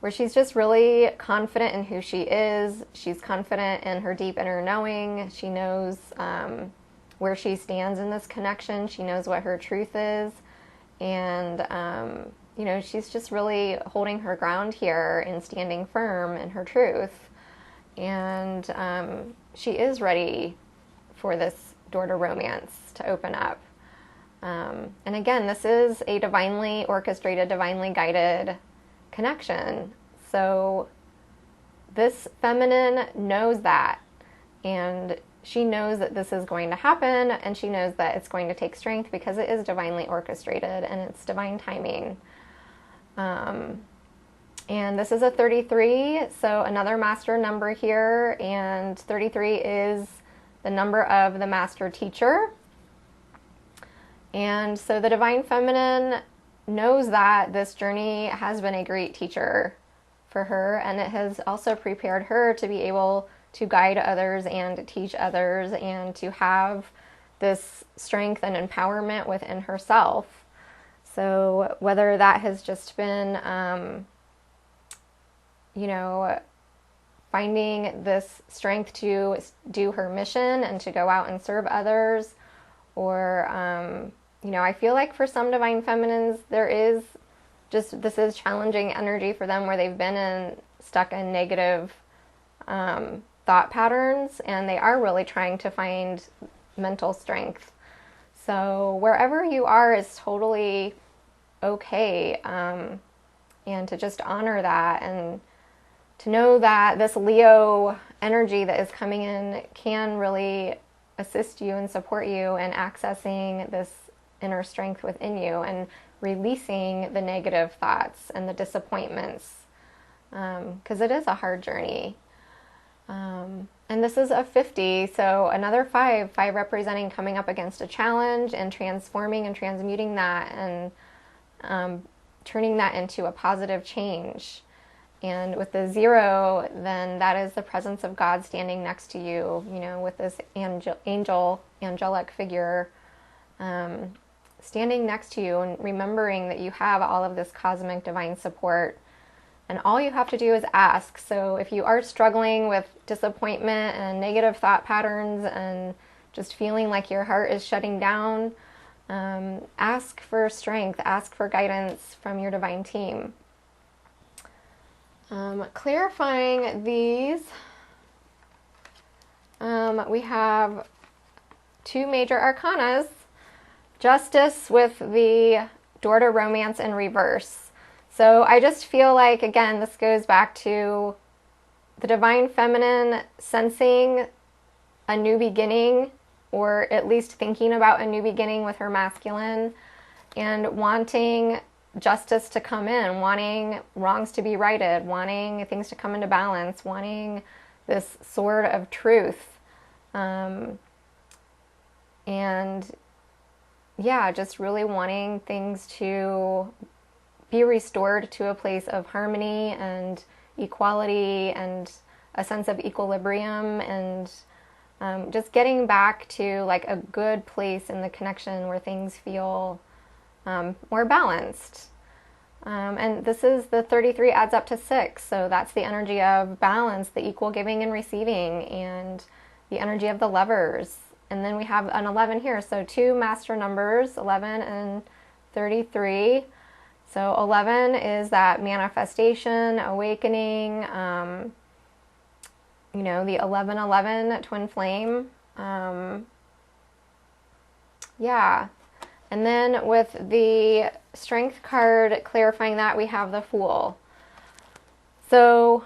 where she's just really confident in who she is. She's confident in her deep inner knowing. She knows where she stands in this connection. She knows what her truth is. And, she's just really holding her ground here and standing firm in her truth. And she is ready for this door to romance to open up. And again, this is a divinely orchestrated, divinely guided connection. So this feminine knows that, and she knows that this is going to happen, and she knows that it's going to take strength because it is divinely orchestrated and it's divine timing. And this is a 33, so another master number here, and 33 is the number of the master teacher. And so the divine feminine knows that this journey has been a great teacher for her, and it has also prepared her to be able to guide others and teach others and to have this strength and empowerment within herself. So whether that has just been, finding this strength to do her mission and to go out and serve others, or, I feel like for some divine feminines, this is challenging energy for them, where they've been stuck in negative thought patterns, and they are really trying to find mental strength. So wherever you are is totally okay, and to just honor that, and to know that this Leo energy that is coming in can really assist you and support you in accessing this inner strength within you and releasing the negative thoughts and the disappointments, because it is a hard journey. And this is a 50, so another 5 representing coming up against a challenge and transforming and transmuting that, and turning that into a positive change. And with the 0, then that is the presence of God standing next to you, with this angelic figure standing next to you, and remembering that you have all of this cosmic divine support. And all you have to do is ask. So if you are struggling with disappointment and negative thought patterns and just feeling like your heart is shutting down, ask for strength, ask for guidance from your divine team. Clarifying these, we have 2 major arcanas. Justice with the door to romance in reverse. So I just feel like, again, this goes back to the divine feminine sensing a new beginning, or at least thinking about a new beginning with her masculine, and wanting justice to come in, wanting wrongs to be righted, wanting things to come into balance, wanting this sword of truth. And yeah, just really wanting things to be restored to a place of harmony and equality and a sense of equilibrium, and just getting back to like a good place in the connection where things feel more balanced. And this is the 33 adds up to 6, so that's the energy of balance, the equal giving and receiving, and the energy of the lovers. And then we have an 11 here, so two master numbers, 11 and 33. So 11 is that manifestation, awakening, the 1111 twin flame. Yeah. And then with the strength card clarifying that, we have the Fool. So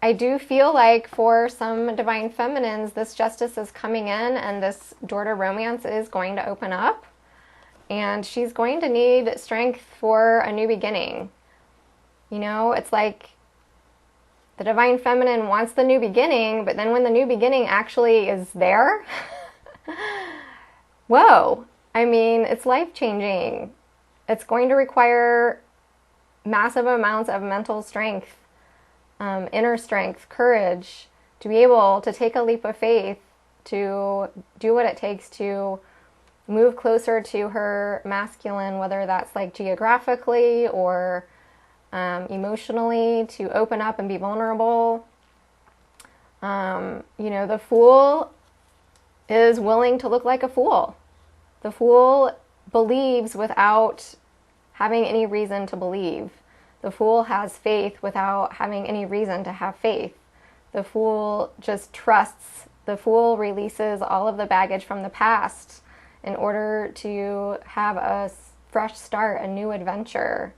I do feel like for some divine feminines, this justice is coming in and this door to romance is going to open up. And she's going to need strength for a new beginning. It's like the divine feminine wants the new beginning, but then when the new beginning actually is there, whoa, it's life-changing. It's going to require massive amounts of mental strength, inner strength, courage, to be able to take a leap of faith, to do what it takes to move closer to her masculine, whether that's like geographically or emotionally, to open up and be vulnerable. The Fool is willing to look like a fool. The Fool believes without having any reason to believe. The Fool has faith without having any reason to have faith. The Fool just trusts. The Fool releases all of the baggage from the past in order to have a fresh start, a new adventure,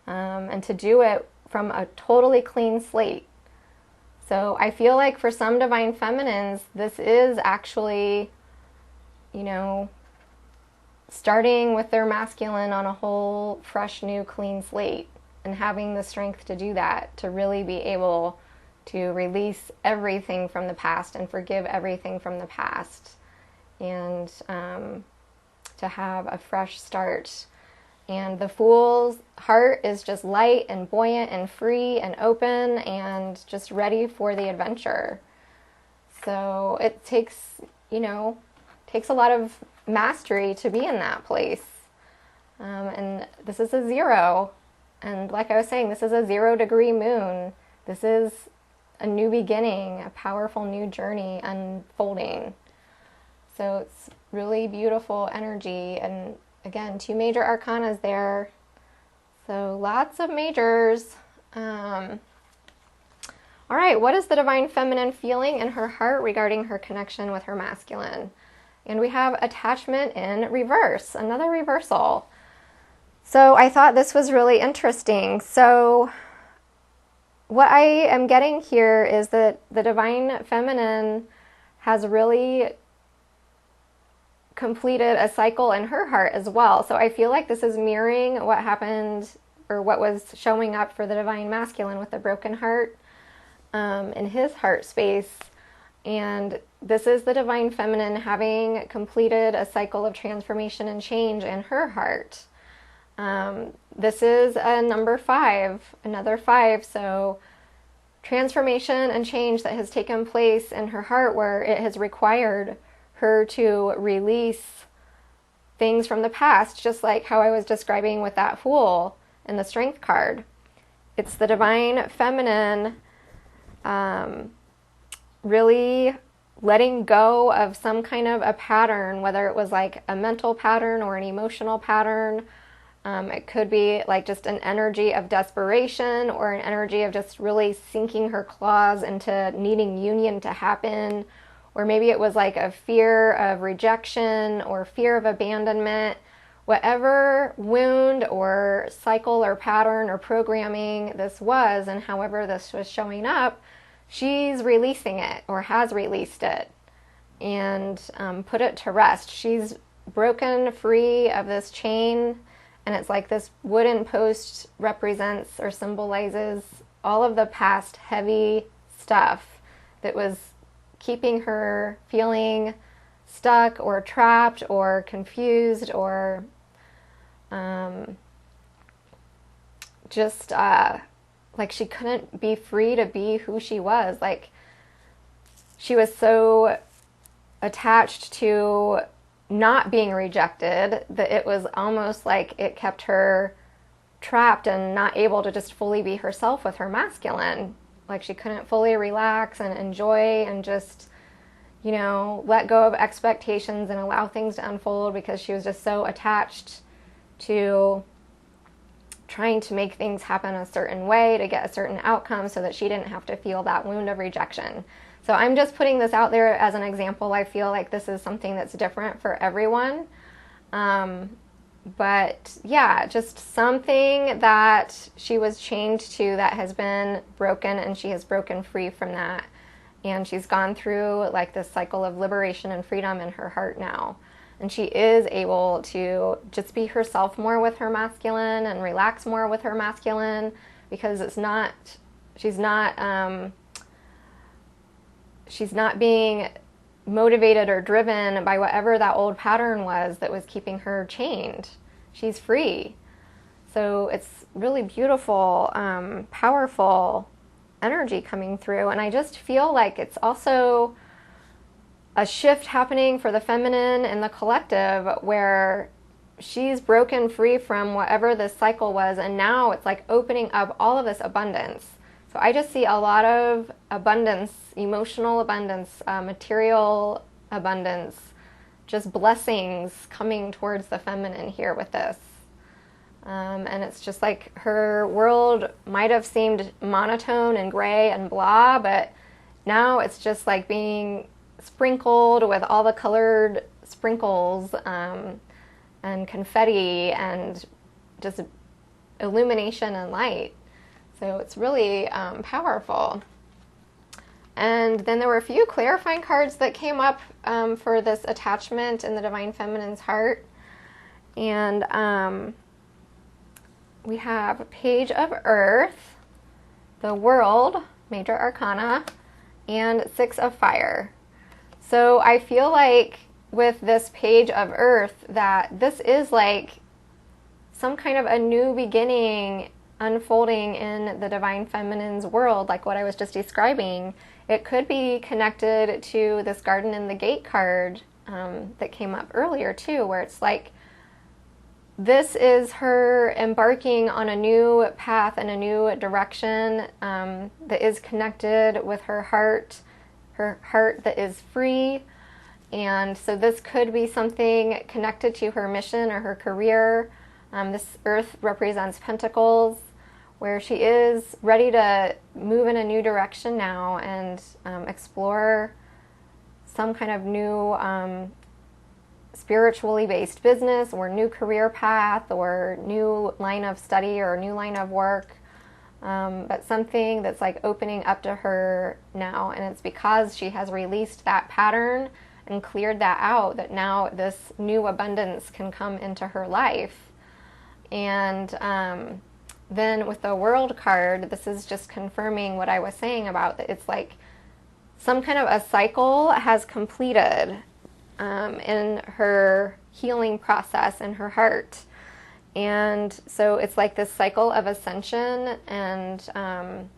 and to do it from a totally clean slate. So I feel like for some divine feminines, this is actually, starting with their masculine on a whole, fresh, new, clean slate, and having the strength to do that, to really be able to release everything from the past and forgive everything from the past, and to have a fresh start. And the Fool's heart is just light and buoyant and free and open and just ready for the adventure. So it takes a lot of mastery to be in that place. And this is a 0. And like I was saying, this is a 0-degree moon. This is a new beginning, a powerful new journey unfolding. So it's really beautiful energy. And again, 2 major arcanas there. So lots of majors. All right, what is the divine feminine feeling in her heart regarding her connection with her masculine? And we have attachment in reverse, another reversal. So I thought this was really interesting. So what I am getting here is that the divine feminine has really completed a cycle in her heart as well. So I feel like this is mirroring what happened, or what was showing up for the divine masculine with the broken heart in his heart space. And this is the divine feminine having completed a cycle of transformation and change in her heart. This is a number 5, another 5. So transformation and change that has taken place in her heart, where it has required her to release things from the past, just like how I was describing with that Fool in the Strength card. It's the divine feminine really letting go of some kind of a pattern, whether it was like a mental pattern or an emotional pattern. It could be like just an energy of desperation, or an energy of just really sinking her claws into needing union to happen. Or maybe it was like a fear of rejection or fear of abandonment. Whatever wound or cycle or pattern or programming this was, and however this was showing up, she's releasing it, or has released it, and put it to rest. She's broken free of this chain, and it's like this wooden post represents or symbolizes all of the past heavy stuff that was keeping her feeling stuck or trapped or confused or just like she couldn't be free to be who she was. Like she was so attached to not being rejected that it was almost like it kept her trapped and not able to just fully be herself with her masculine. Like she couldn't fully relax and enjoy and just, you know, let go of expectations and allow things to unfold because she was just so attached to trying to make things happen a certain way to get a certain outcome so that she didn't have to feel that wound of rejection. So I'm just putting this out there as an example. I feel like this is something that's different for everyone. But yeah, just something that she was chained to that has been broken, and she has broken free from that. And she's gone through like this cycle of liberation and freedom in her heart now. And she is able to just be herself more with her masculine and relax more with her masculine, because she's not being motivated or driven by whatever that old pattern was that was keeping her chained. She's free. So it's really beautiful, powerful energy coming through. And I just feel like it's also a shift happening for the feminine and the collective, where she's broken free from whatever this cycle was, and now it's like opening up all of this abundance. So I just see a lot of abundance, emotional abundance, material abundance, just blessings coming towards the feminine here with this. And it's just like her world might have seemed monotone and gray and blah, but now it's just like being sprinkled with all the colored sprinkles and confetti and just illumination and light. So it's really powerful. And then there were a few clarifying cards that came up for this attachment in the Divine Feminine's heart. And we have Page of Earth, the World, Major Arcana, and Six of Fire. So I feel like with this Page of Earth that this is like some kind of a new beginning unfolding in the Divine Feminine's world, like what I was just describing. It could be connected to this Garden in the Gate card that came up earlier too, where it's like this is her embarking on a new path and a new direction that is connected with her heart that is free. And so this could be something connected to her mission or her career. This earth represents pentacles, where she is ready to move in a new direction now and explore some kind of new spiritually based business or new career path or new line of study or new line of work. But something that's like opening up to her now, and it's because she has released that pattern and cleared that out that now this new abundance can come into her life. And then with the World card, this is just confirming what I was saying about that it's like some kind of a cycle has completed in her healing process in her heart. And so it's like this cycle of ascension, and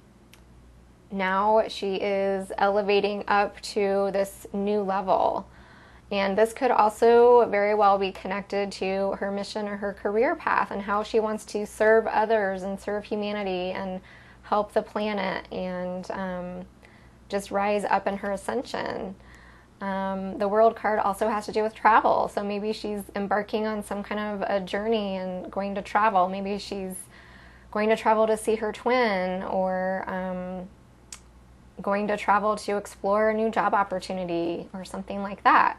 now she is elevating up to this new level. And this could also very well be connected to her mission or her career path and how she wants to serve others and serve humanity and help the planet and just rise up in her ascension. The World card also has to do with travel. So maybe she's embarking on some kind of a journey and going to travel. Maybe she's going to travel to see her twin, or going to travel to explore a new job opportunity or something like that.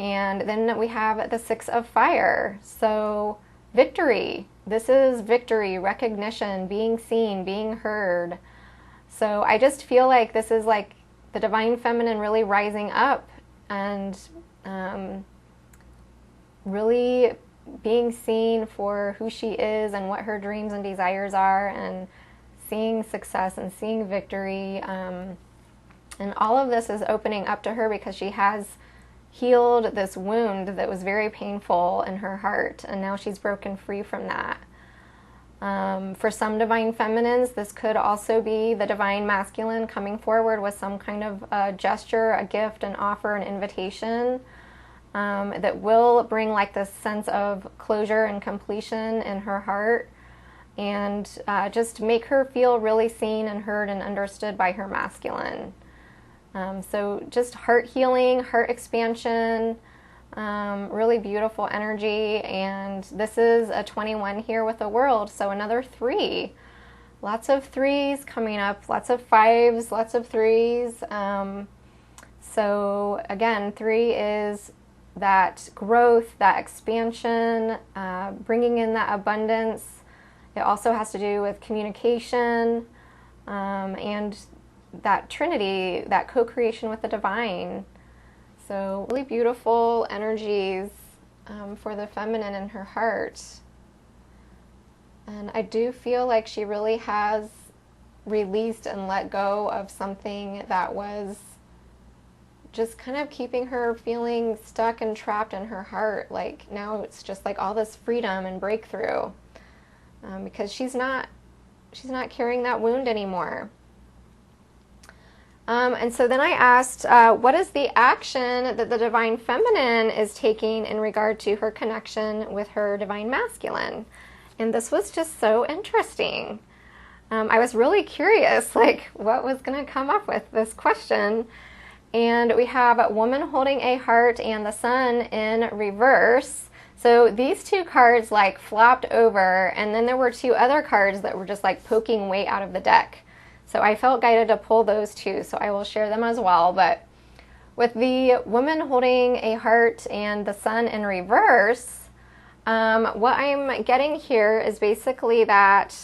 And then we have the Six of Fire. So victory. This is victory, recognition, being seen, being heard. So I just feel like this is like the Divine Feminine really rising up and really being seen for who she is and what her dreams and desires are, and seeing success and seeing victory. And all of this is opening up to her because she has healed this wound that was very painful in her heart, and now she's broken free from that. For some divine feminines, this could also be the divine masculine coming forward with some kind of a gesture, a gift, an offer, an invitation that will bring like this sense of closure and completion in her heart, and just make her feel really seen and heard and understood by her masculine. So just heart healing, heart expansion, really beautiful energy. And this is a 21 here with the world, so another 3. Lots of 3s coming up, lots of 5s, lots of 3s. So again, 3 is that growth, that expansion, bringing in that abundance. It also has to do with communication, and that Trinity, that co-creation with the divine. So really beautiful energies for the feminine in her heart. And I do feel like she really has released and let go of something that was just kind of keeping her feeling stuck and trapped in her heart. Like now it's just like all this freedom and breakthrough, because she's not carrying that wound anymore. And so then I asked, what is the action that the divine feminine is taking in regard to her connection with her divine masculine? And this was just so interesting. I was really curious, like, what was going to come up with this question. And we have a woman holding a heart and the sun in reverse. So these 2 cards like flopped over, and then there were 2 other cards that were just like poking weight out of the deck. So I felt guided to pull those 2, so I will share them as well. But with the woman holding a heart and the sun in reverse, what I'm getting here is basically that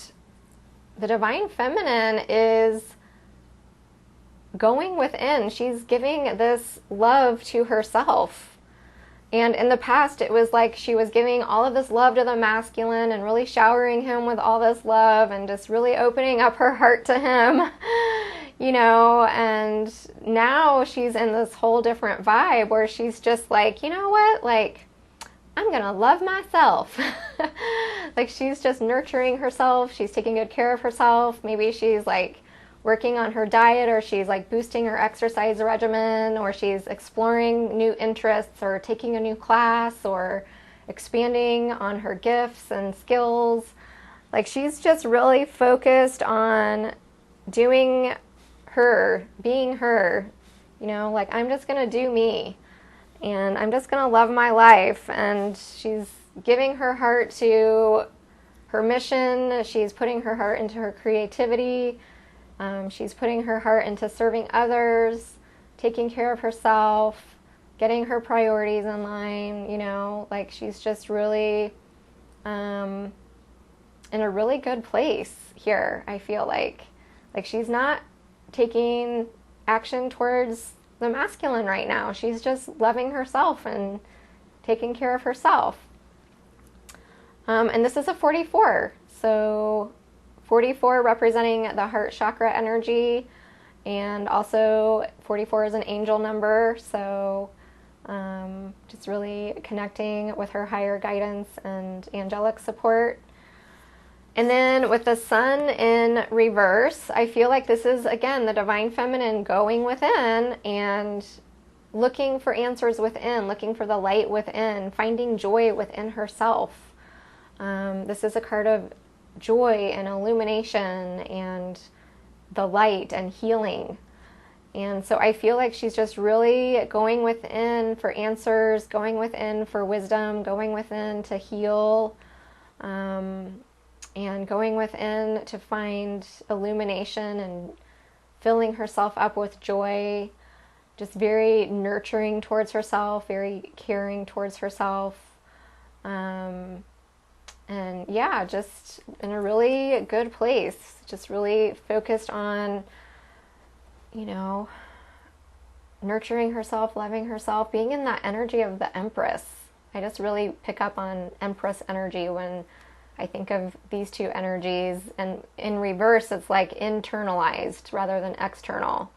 the divine feminine is going within. She's giving this love to herself. And in the past, it was like she was giving all of this love to the masculine and really showering him with all this love and just really opening up her heart to him, you know. And now she's in this whole different vibe where she's just like, you know what, like, I'm gonna love myself. Like she's just nurturing herself. She's taking good care of herself. Maybe she's like working on her diet, or she's like boosting her exercise regimen, or she's exploring new interests, or taking a new class, or expanding on her gifts and skills. Like she's just really focused on doing her, being her, you know, like I'm just gonna do me, and I'm just gonna love my life. And she's giving her heart to her mission. She's putting her heart into her creativity. She's putting her heart into serving others, taking care of herself, getting her priorities in line, you know, like she's just really in a really good place here, I feel like. Like she's not taking action towards the masculine right now. She's just loving herself and taking care of herself. And this is a 44, so 44 representing the heart chakra energy, and also 44 is an angel number, so just really connecting with her higher guidance and angelic support. And then with the sun in reverse, I feel like this is, again, the divine feminine going within and looking for answers within, looking for the light within, finding joy within herself. This is a card of joy and illumination and the light and healing. And so I feel like she's just really going within for answers, going within for wisdom, going within to heal, and going within to find illumination and filling herself up with joy, just very nurturing towards herself, very caring towards herself. And yeah, just in a really good place, just really focused on, you know, nurturing herself, loving herself, being in that energy of the Empress. I just really pick up on Empress energy when I think of these two energies. And in reverse, it's like internalized rather than external.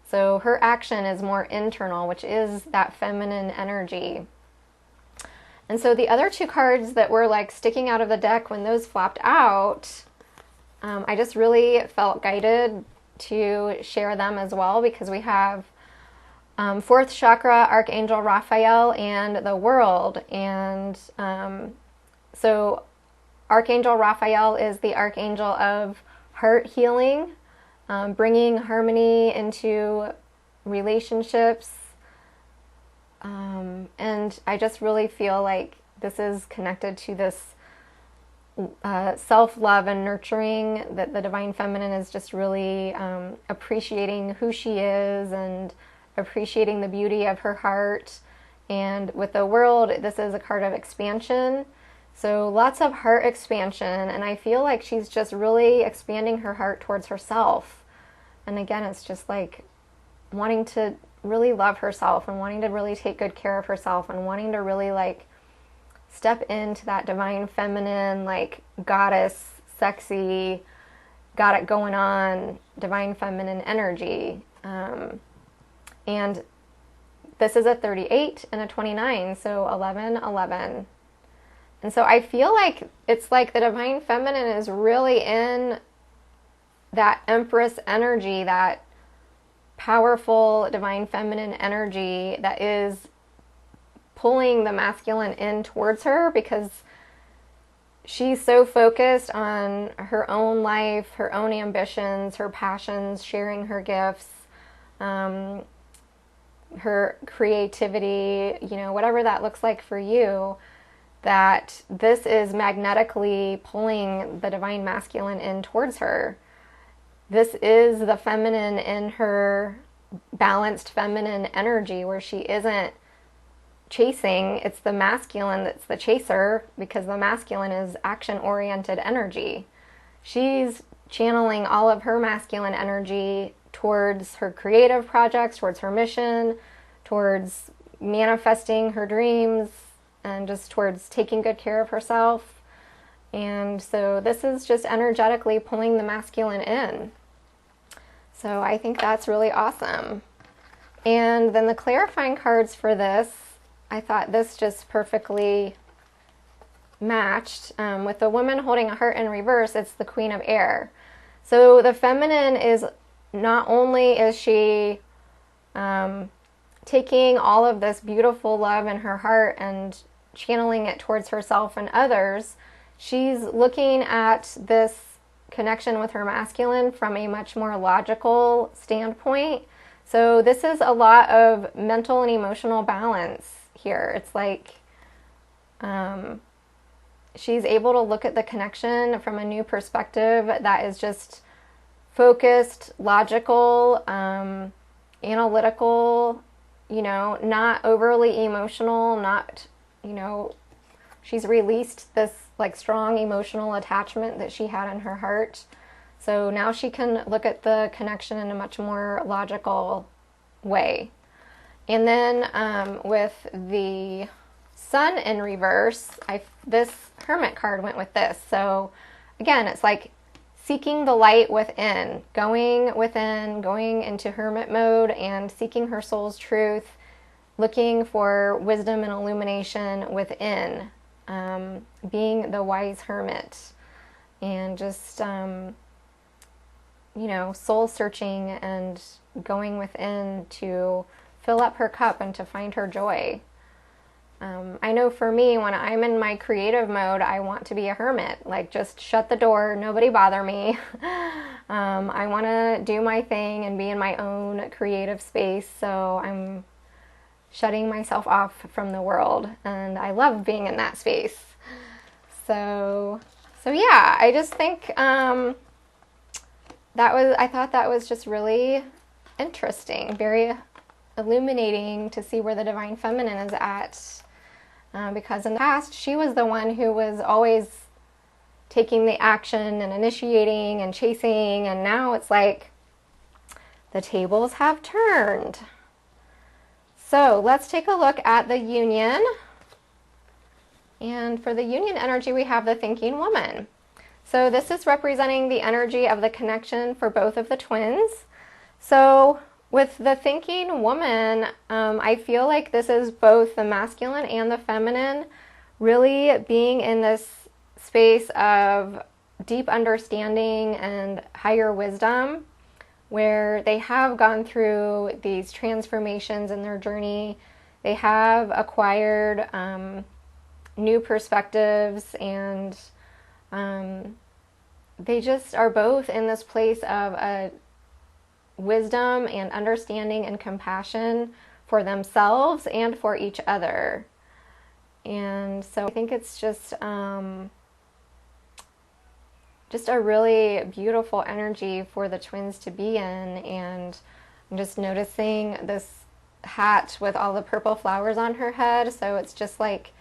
So her action is more internal, which is that feminine energy. And so the other two cards that were like sticking out of the deck when those flopped out, I just really felt guided to share them as well, because we have fourth chakra, Archangel Raphael, and the world. And so Archangel Raphael is the archangel of heart healing, bringing harmony into relationships. And I just really feel like this is connected to this self-love and nurturing, that the Divine Feminine is just really appreciating who she is and appreciating the beauty of her heart. And with the world, this is a card of expansion. So lots of heart expansion, and I feel like she's just really expanding her heart towards herself. And again, it's just like wanting to really love herself and wanting to really take good care of herself and wanting to really like step into that Divine Feminine, like goddess, sexy, got it going on, Divine Feminine energy. And this is a 38 and a 29, so 11, 11. And so I feel like it's like the Divine Feminine is really in that Empress energy, that powerful Divine Feminine energy that is pulling the masculine in towards her, because she's so focused on her own life, her own ambitions, her passions, sharing her gifts, her creativity, you know, whatever that looks like for you, that this is magnetically pulling the Divine Masculine in towards her. This is the feminine in her balanced feminine energy, where she isn't chasing. It's the masculine that's the chaser, because the masculine is action-oriented energy. She's channeling all of her masculine energy towards her creative projects, towards her mission, towards manifesting her dreams, and just towards taking good care of herself. And so this is just energetically pulling the masculine in. So I think that's really awesome. And then the clarifying cards for this, I thought this just perfectly matched. With the woman holding a heart in reverse, it's the Queen of Air. So the feminine is, not only is she taking all of this beautiful love in her heart and channeling it towards herself and others, she's looking at this connection with her masculine from a much more logical standpoint. So this is a lot of mental and emotional balance here. It's like she's able to look at the connection from a new perspective that is just focused, logical, analytical, you know, not overly emotional, not, you know, she's released this like strong emotional attachment that she had in her heart. So now she can look at the connection in a much more logical way. And then with the Sun in reverse, this Hermit card went with this. So again, it's like seeking the light within, going into hermit mode and seeking her soul's truth, looking for wisdom and illumination within, being the wise hermit, and just, you know, soul searching and going within to fill up her cup and to find her joy. I know for me, when I'm in my creative mode, I want to be a hermit. Like, just shut the door, nobody bother me. I want to do my thing and be in my own creative space, so I'm shutting myself off from the world, and I love being in that space. So yeah, I just think I thought that was just really interesting, very illuminating to see where the Divine Feminine is at. Because in the past, she was the one who was always taking the action and initiating and chasing, and now it's like the tables have turned. So let's take a look at the union. And for the union energy, we have the thinking woman. So this is representing the energy of the connection for both of the twins. So with the thinking woman, I feel like this is both the masculine and the feminine really being in this space of deep understanding and higher wisdom, where they have gone through these transformations in their journey. They have acquired new perspectives, and they just are both in this place of a wisdom and understanding and compassion for themselves and for each other. And so I think it's just a really beautiful energy for the twins to be in. And I'm just noticing this hat with all the purple flowers on her head. So it's just like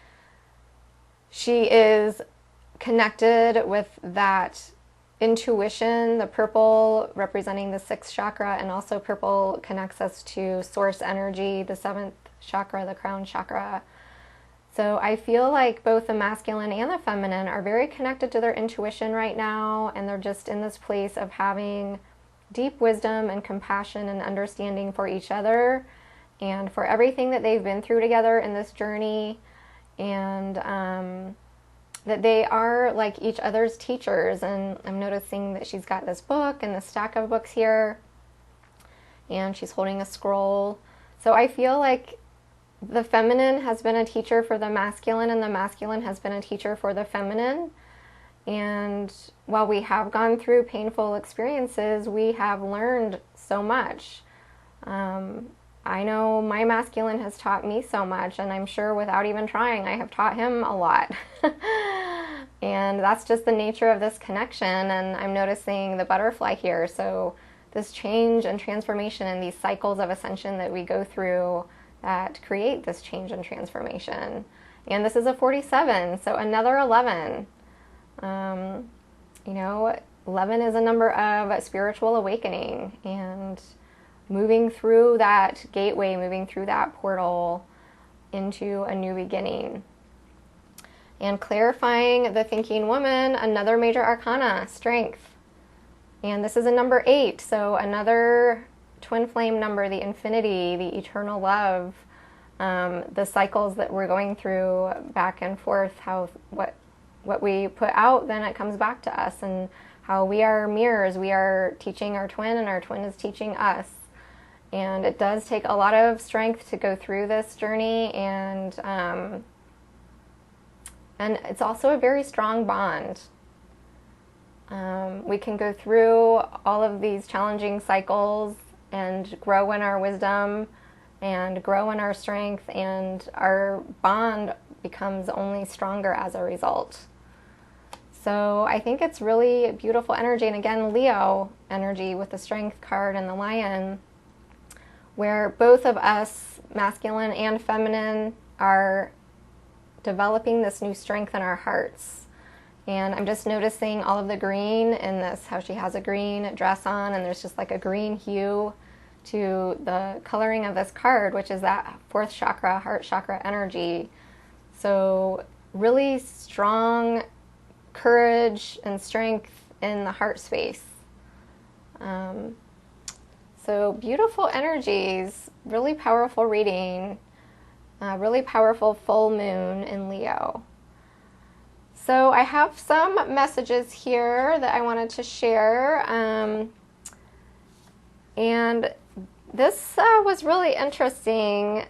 she is connected with that intuition, the purple representing the sixth chakra, and also purple connects us to source energy, the seventh chakra, the crown chakra. So I feel like both the masculine and the feminine are very connected to their intuition right now, and they're just in this place of having deep wisdom and compassion and understanding for each other and for everything that they've been through together in this journey, and that they are like each other's teachers. And I'm noticing that she's got this book and this stack of books here, and she's holding a scroll. So I feel like the feminine has been a teacher for the masculine, and the masculine has been a teacher for the feminine. And while we have gone through painful experiences, we have learned so much. I know my masculine has taught me so much, and I'm sure without even trying, I have taught him a lot. And that's just the nature of this connection, and I'm noticing the butterfly here. So this change and transformation and these cycles of ascension that we go through that create this change and transformation. And this is a 47, so another 11. 11 is a number of spiritual awakening and moving through that gateway, moving through that portal into a new beginning. And clarifying the thinking woman, another major arcana, strength. And this is a number 8, so another twin flame number, the infinity, the eternal love, the cycles that we're going through back and forth, what we put out, then it comes back to us, and how we are mirrors. We are teaching our twin, and our twin is teaching us. And it does take a lot of strength to go through this journey, and it's also a very strong bond. We can go through all of these challenging cycles and grow in our wisdom and grow in our strength, and our bond becomes only stronger as a result. So I think it's really beautiful energy. And again, Leo energy with the strength card and the lion, where both of us, masculine and feminine, are developing this new strength in our hearts. And I'm just noticing all of the green in this, how she has a green dress on, and there's just like a green hue to the coloring of this card, which is that fourth chakra, heart chakra energy. So really strong courage and strength in the heart space. So beautiful energies, really powerful reading, really powerful full moon in Leo. So I have some messages here that I wanted to share. And this was really interesting.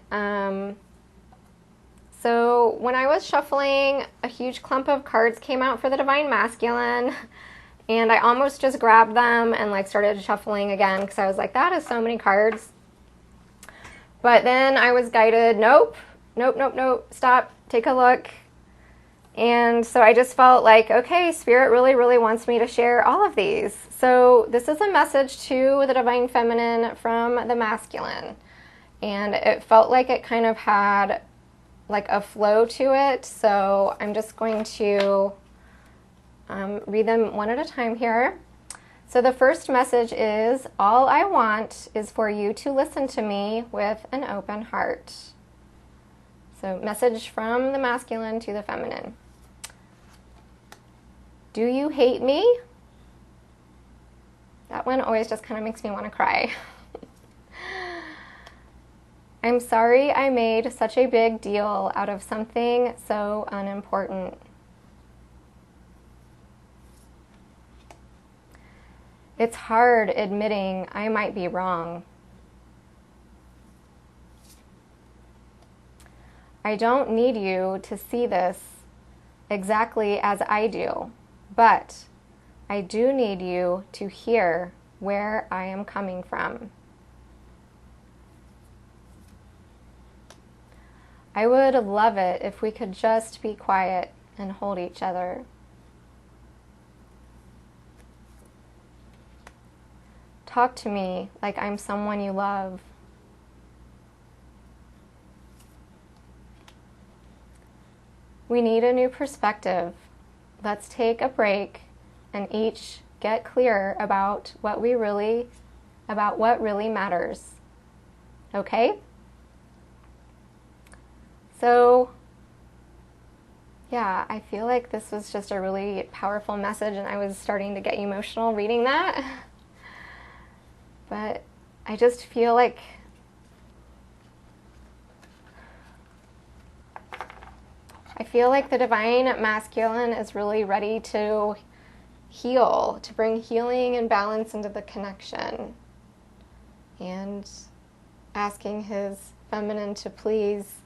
So when I was shuffling, a huge clump of cards came out for the Divine Masculine, and I almost just grabbed them and started shuffling again, because I was like, that is so many cards. But then I was guided, nope, stop, take a look. And so I just felt like, okay, Spirit really wants me to share all of these. So this is a message to the Divine Feminine from the Masculine. And it felt like it kind of had like a flow to it. So I'm just going to read them one at a time here. So the first message is, all I want is for you to listen to me with an open heart. So message from the masculine to the feminine. Do you hate me? That one always just kind of makes me want to cry. I'm sorry I made such a big deal out of something so unimportant. It's hard admitting I might be wrong. I don't need you to see this exactly as I do, but I do need you to hear where I am coming from. I would love it if we could just be quiet and hold each other. Talk to me like I'm someone you love. We need a new perspective. Let's take a break and each get clear about what really matters. Okay? So, yeah, I feel like this was just a really powerful message, and I was starting to get emotional reading that. But I just feel like the divine masculine is really ready to heal, to bring healing and balance into the connection, and asking his feminine to please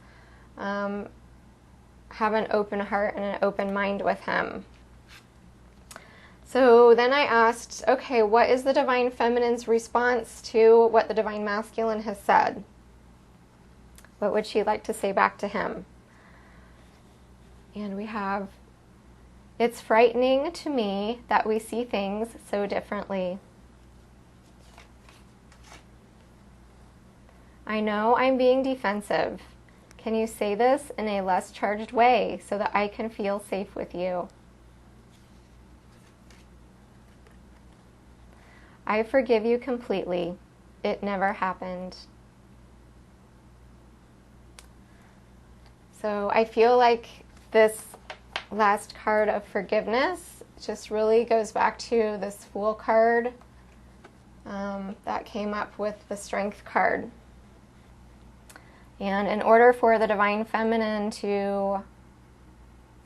have an open heart and an open mind with him. So then I asked, okay, what is the divine feminine's response to what the divine masculine has said? What would she like to say back to him? And we have, it's frightening to me that we see things so differently. I know I'm being defensive. Can you say this in a less charged way so that I can feel safe with you? I forgive you completely. It never happened. So I feel like this last card of forgiveness just really goes back to this Fool card that came up with the Strength card. And in order for the divine feminine to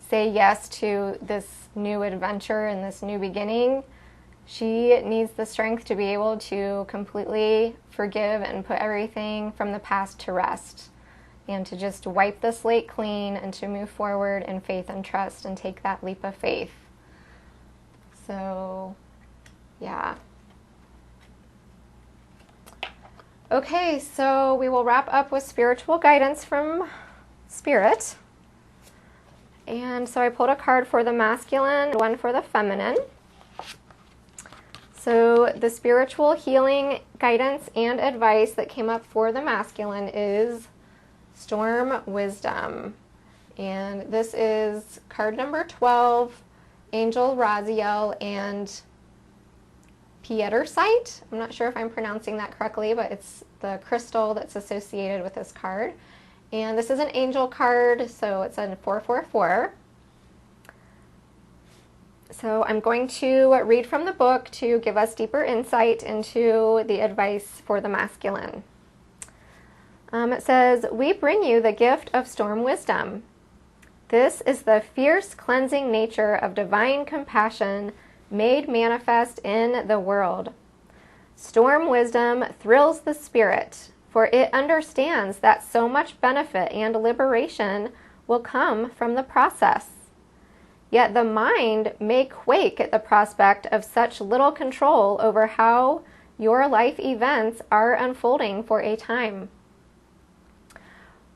say yes to this new adventure and this new beginning, she needs the strength to be able to completely forgive and put everything from the past to rest, and to just wipe the slate clean and to move forward in faith and trust and take that leap of faith. So, yeah. Okay, so we will wrap up with spiritual guidance from Spirit. And so I pulled a card for the masculine, one for the feminine. So the spiritual healing guidance and advice that came up for the masculine is Storm Wisdom. And this is card number 12, Angel Raziel and Pietersite. I'm not sure if I'm pronouncing that correctly, but it's the crystal that's associated with this card. And this is an angel card, so it's a 444. So I'm going to read from the book to give us deeper insight into the advice for the masculine. It says, "We bring you the gift of storm wisdom. This is the fierce cleansing nature of divine compassion made manifest in the world. Storm wisdom thrills the spirit, for it understands that so much benefit and liberation will come from the process. Yet the mind may quake at the prospect of such little control over how your life events are unfolding for a time.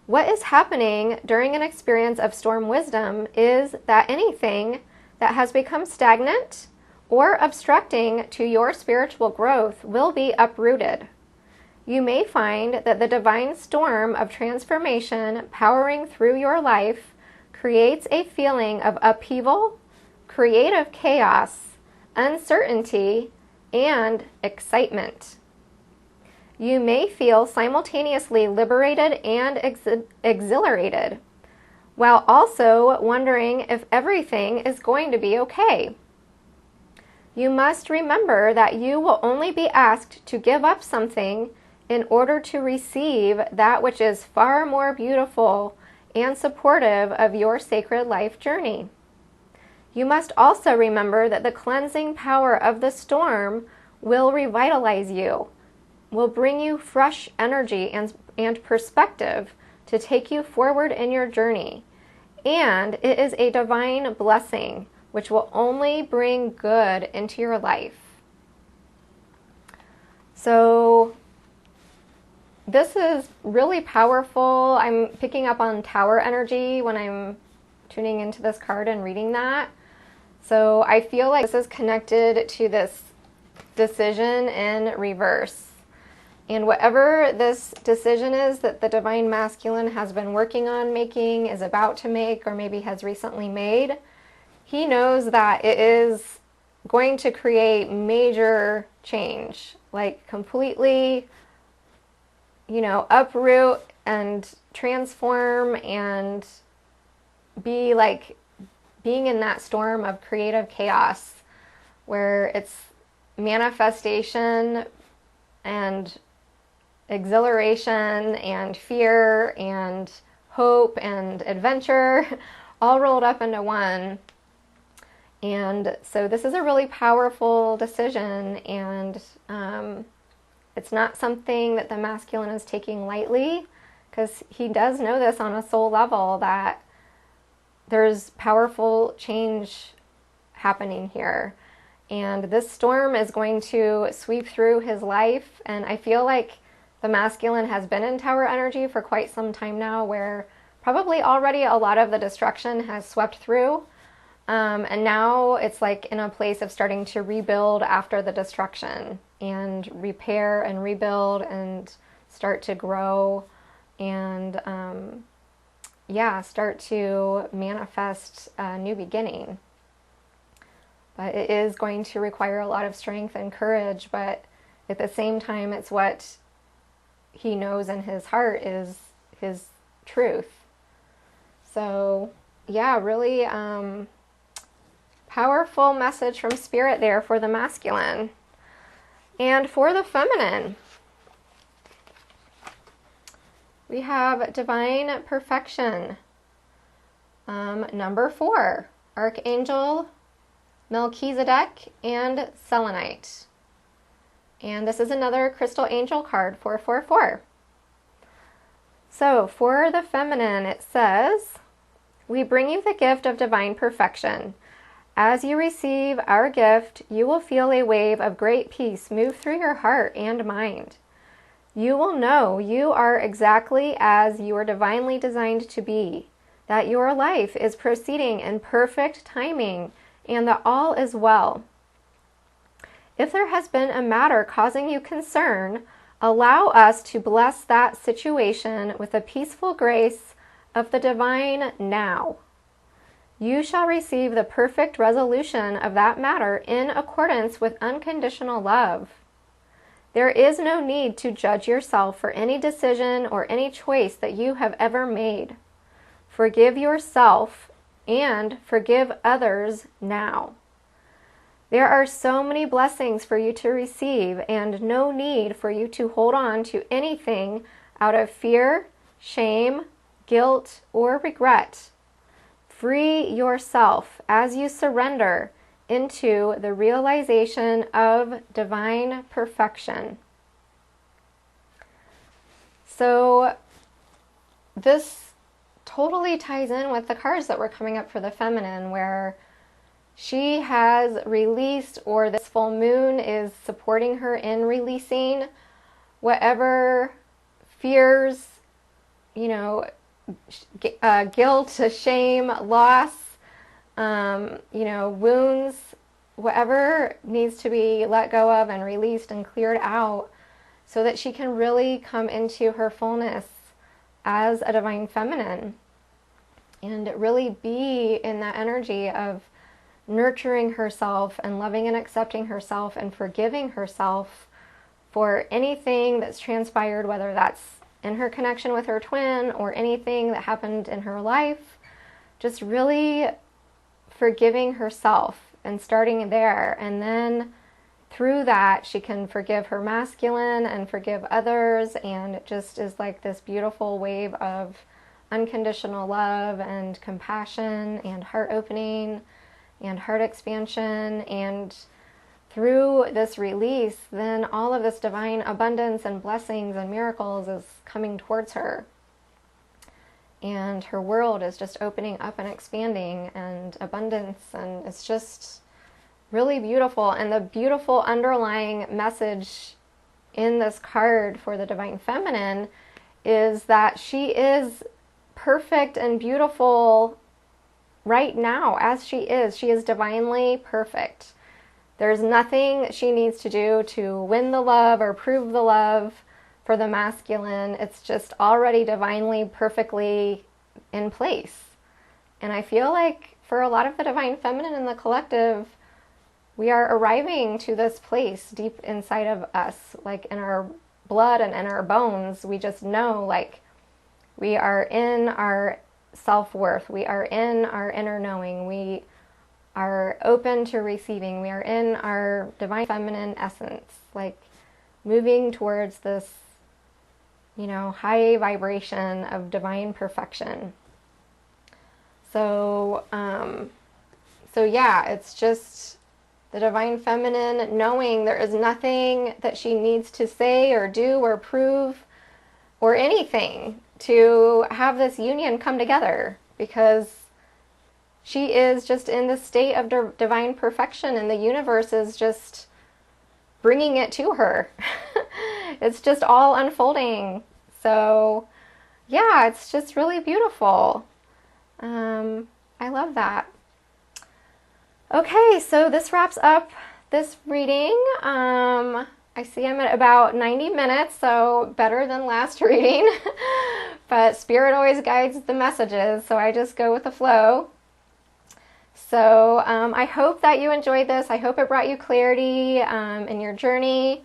What is happening during an experience of storm wisdom is that anything that has become stagnant or obstructing to your spiritual growth will be uprooted. You may find that the divine storm of transformation powering through your life creates a feeling of upheaval, creative chaos, uncertainty, and excitement. You may feel simultaneously liberated and exhilarated, while also wondering if everything is going to be okay. You must remember that you will only be asked to give up something in order to receive that which is far more beautiful and supportive of your sacred life journey. You must also remember that the cleansing power of the storm will revitalize you, will bring you fresh energy and perspective to take you forward in your journey. And it is a divine blessing which will only bring good into your life. So this is really powerful. I'm picking up on tower energy when I'm tuning into this card and reading that. So I feel like this is connected to this decision in reverse. And whatever this decision is that the Divine Masculine has been working on making, is about to make, or maybe has recently made, he knows that it is going to create major change, like completely, uproot and transform and be like being in that storm of creative chaos where it's manifestation and exhilaration and fear and hope and adventure all rolled up into one. And so this is a really powerful decision, and it's not something that the masculine is taking lightly, because he does know this on a soul level that there's powerful change happening here. And this storm is going to sweep through his life, and I feel like the masculine has been in tower energy for quite some time now, where probably already a lot of the destruction has swept through. And now it's like in a place of starting to rebuild after the destruction, and repair and rebuild and start to grow and, start to manifest a new beginning. But it is going to require a lot of strength and courage, but at the same time, it's what he knows in his heart is his truth. So, really powerful message from Spirit there for the masculine. And for the feminine, we have divine perfection. Number 4, Archangel Melchizedek and Selenite. And this is another crystal angel card, 444. So for the feminine, it says, we bring you the gift of divine perfection. As you receive our gift, you will feel a wave of great peace move through your heart and mind. You will know you are exactly as you are divinely designed to be, that your life is proceeding in perfect timing, and that all is well. If there has been a matter causing you concern, allow us to bless that situation with the peaceful grace of the divine now. You shall receive the perfect resolution of that matter in accordance with unconditional love. There is no need to judge yourself for any decision or any choice that you have ever made. Forgive yourself and forgive others now. There are so many blessings for you to receive, and no need for you to hold on to anything out of fear, shame, guilt, or regret. Free yourself as you surrender into the realization of divine perfection. So this totally ties in with the cards that were coming up for the feminine, where she has released, or this full moon is supporting her in releasing whatever fears, guilt, shame, loss, wounds, whatever needs to be let go of and released and cleared out, so that she can really come into her fullness as a divine feminine and really be in that energy of nurturing herself and loving and accepting herself and forgiving herself for anything that's transpired, whether that's in her connection with her twin or anything that happened in her life. Just really forgiving herself and starting there, and then through that, she can forgive her masculine and forgive others, and it just is like this beautiful wave of unconditional love and compassion and heart opening and heart expansion. And through this release, then all of this divine abundance and blessings and miracles is coming towards her. And her world is just opening up and expanding, and abundance, and it's just really beautiful. And the beautiful underlying message in this card for the Divine Feminine is that she is perfect and beautiful right now as she is. She is divinely perfect. There's nothing she needs to do to win the love or prove the love for the masculine. It's just already divinely, perfectly in place. And I feel like for a lot of the Divine Feminine in the collective, we are arriving to this place deep inside of us, like in our blood and in our bones. We just know, like, we are in our self-worth. We are in our inner knowing. We are open to receiving. We are in our Divine Feminine essence, like moving towards this, high vibration of divine perfection. So yeah, it's just the Divine Feminine knowing there is nothing that she needs to say or do or prove or anything to have this union come together, because she is just in the state of divine perfection, and the universe is just bringing it to her. It's just all unfolding. So yeah, it's just really beautiful. I love that. Okay, so this wraps up this reading. I see I'm at about 90 minutes, so better than last reading. But Spirit always guides the messages, so I just go with the flow. So I hope that you enjoyed this. I hope it brought you clarity in your journey.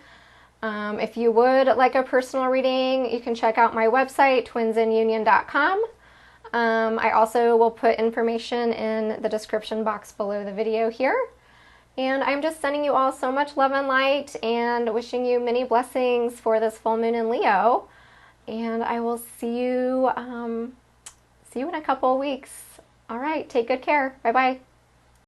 If you would like a personal reading, you can check out my website, twinsinunion.com. I also will put information in the description box below the video here. And I'm just sending you all so much love and light, and wishing you many blessings for this full moon in Leo. And I will see you in a couple of weeks. All right, take good care. Bye-bye.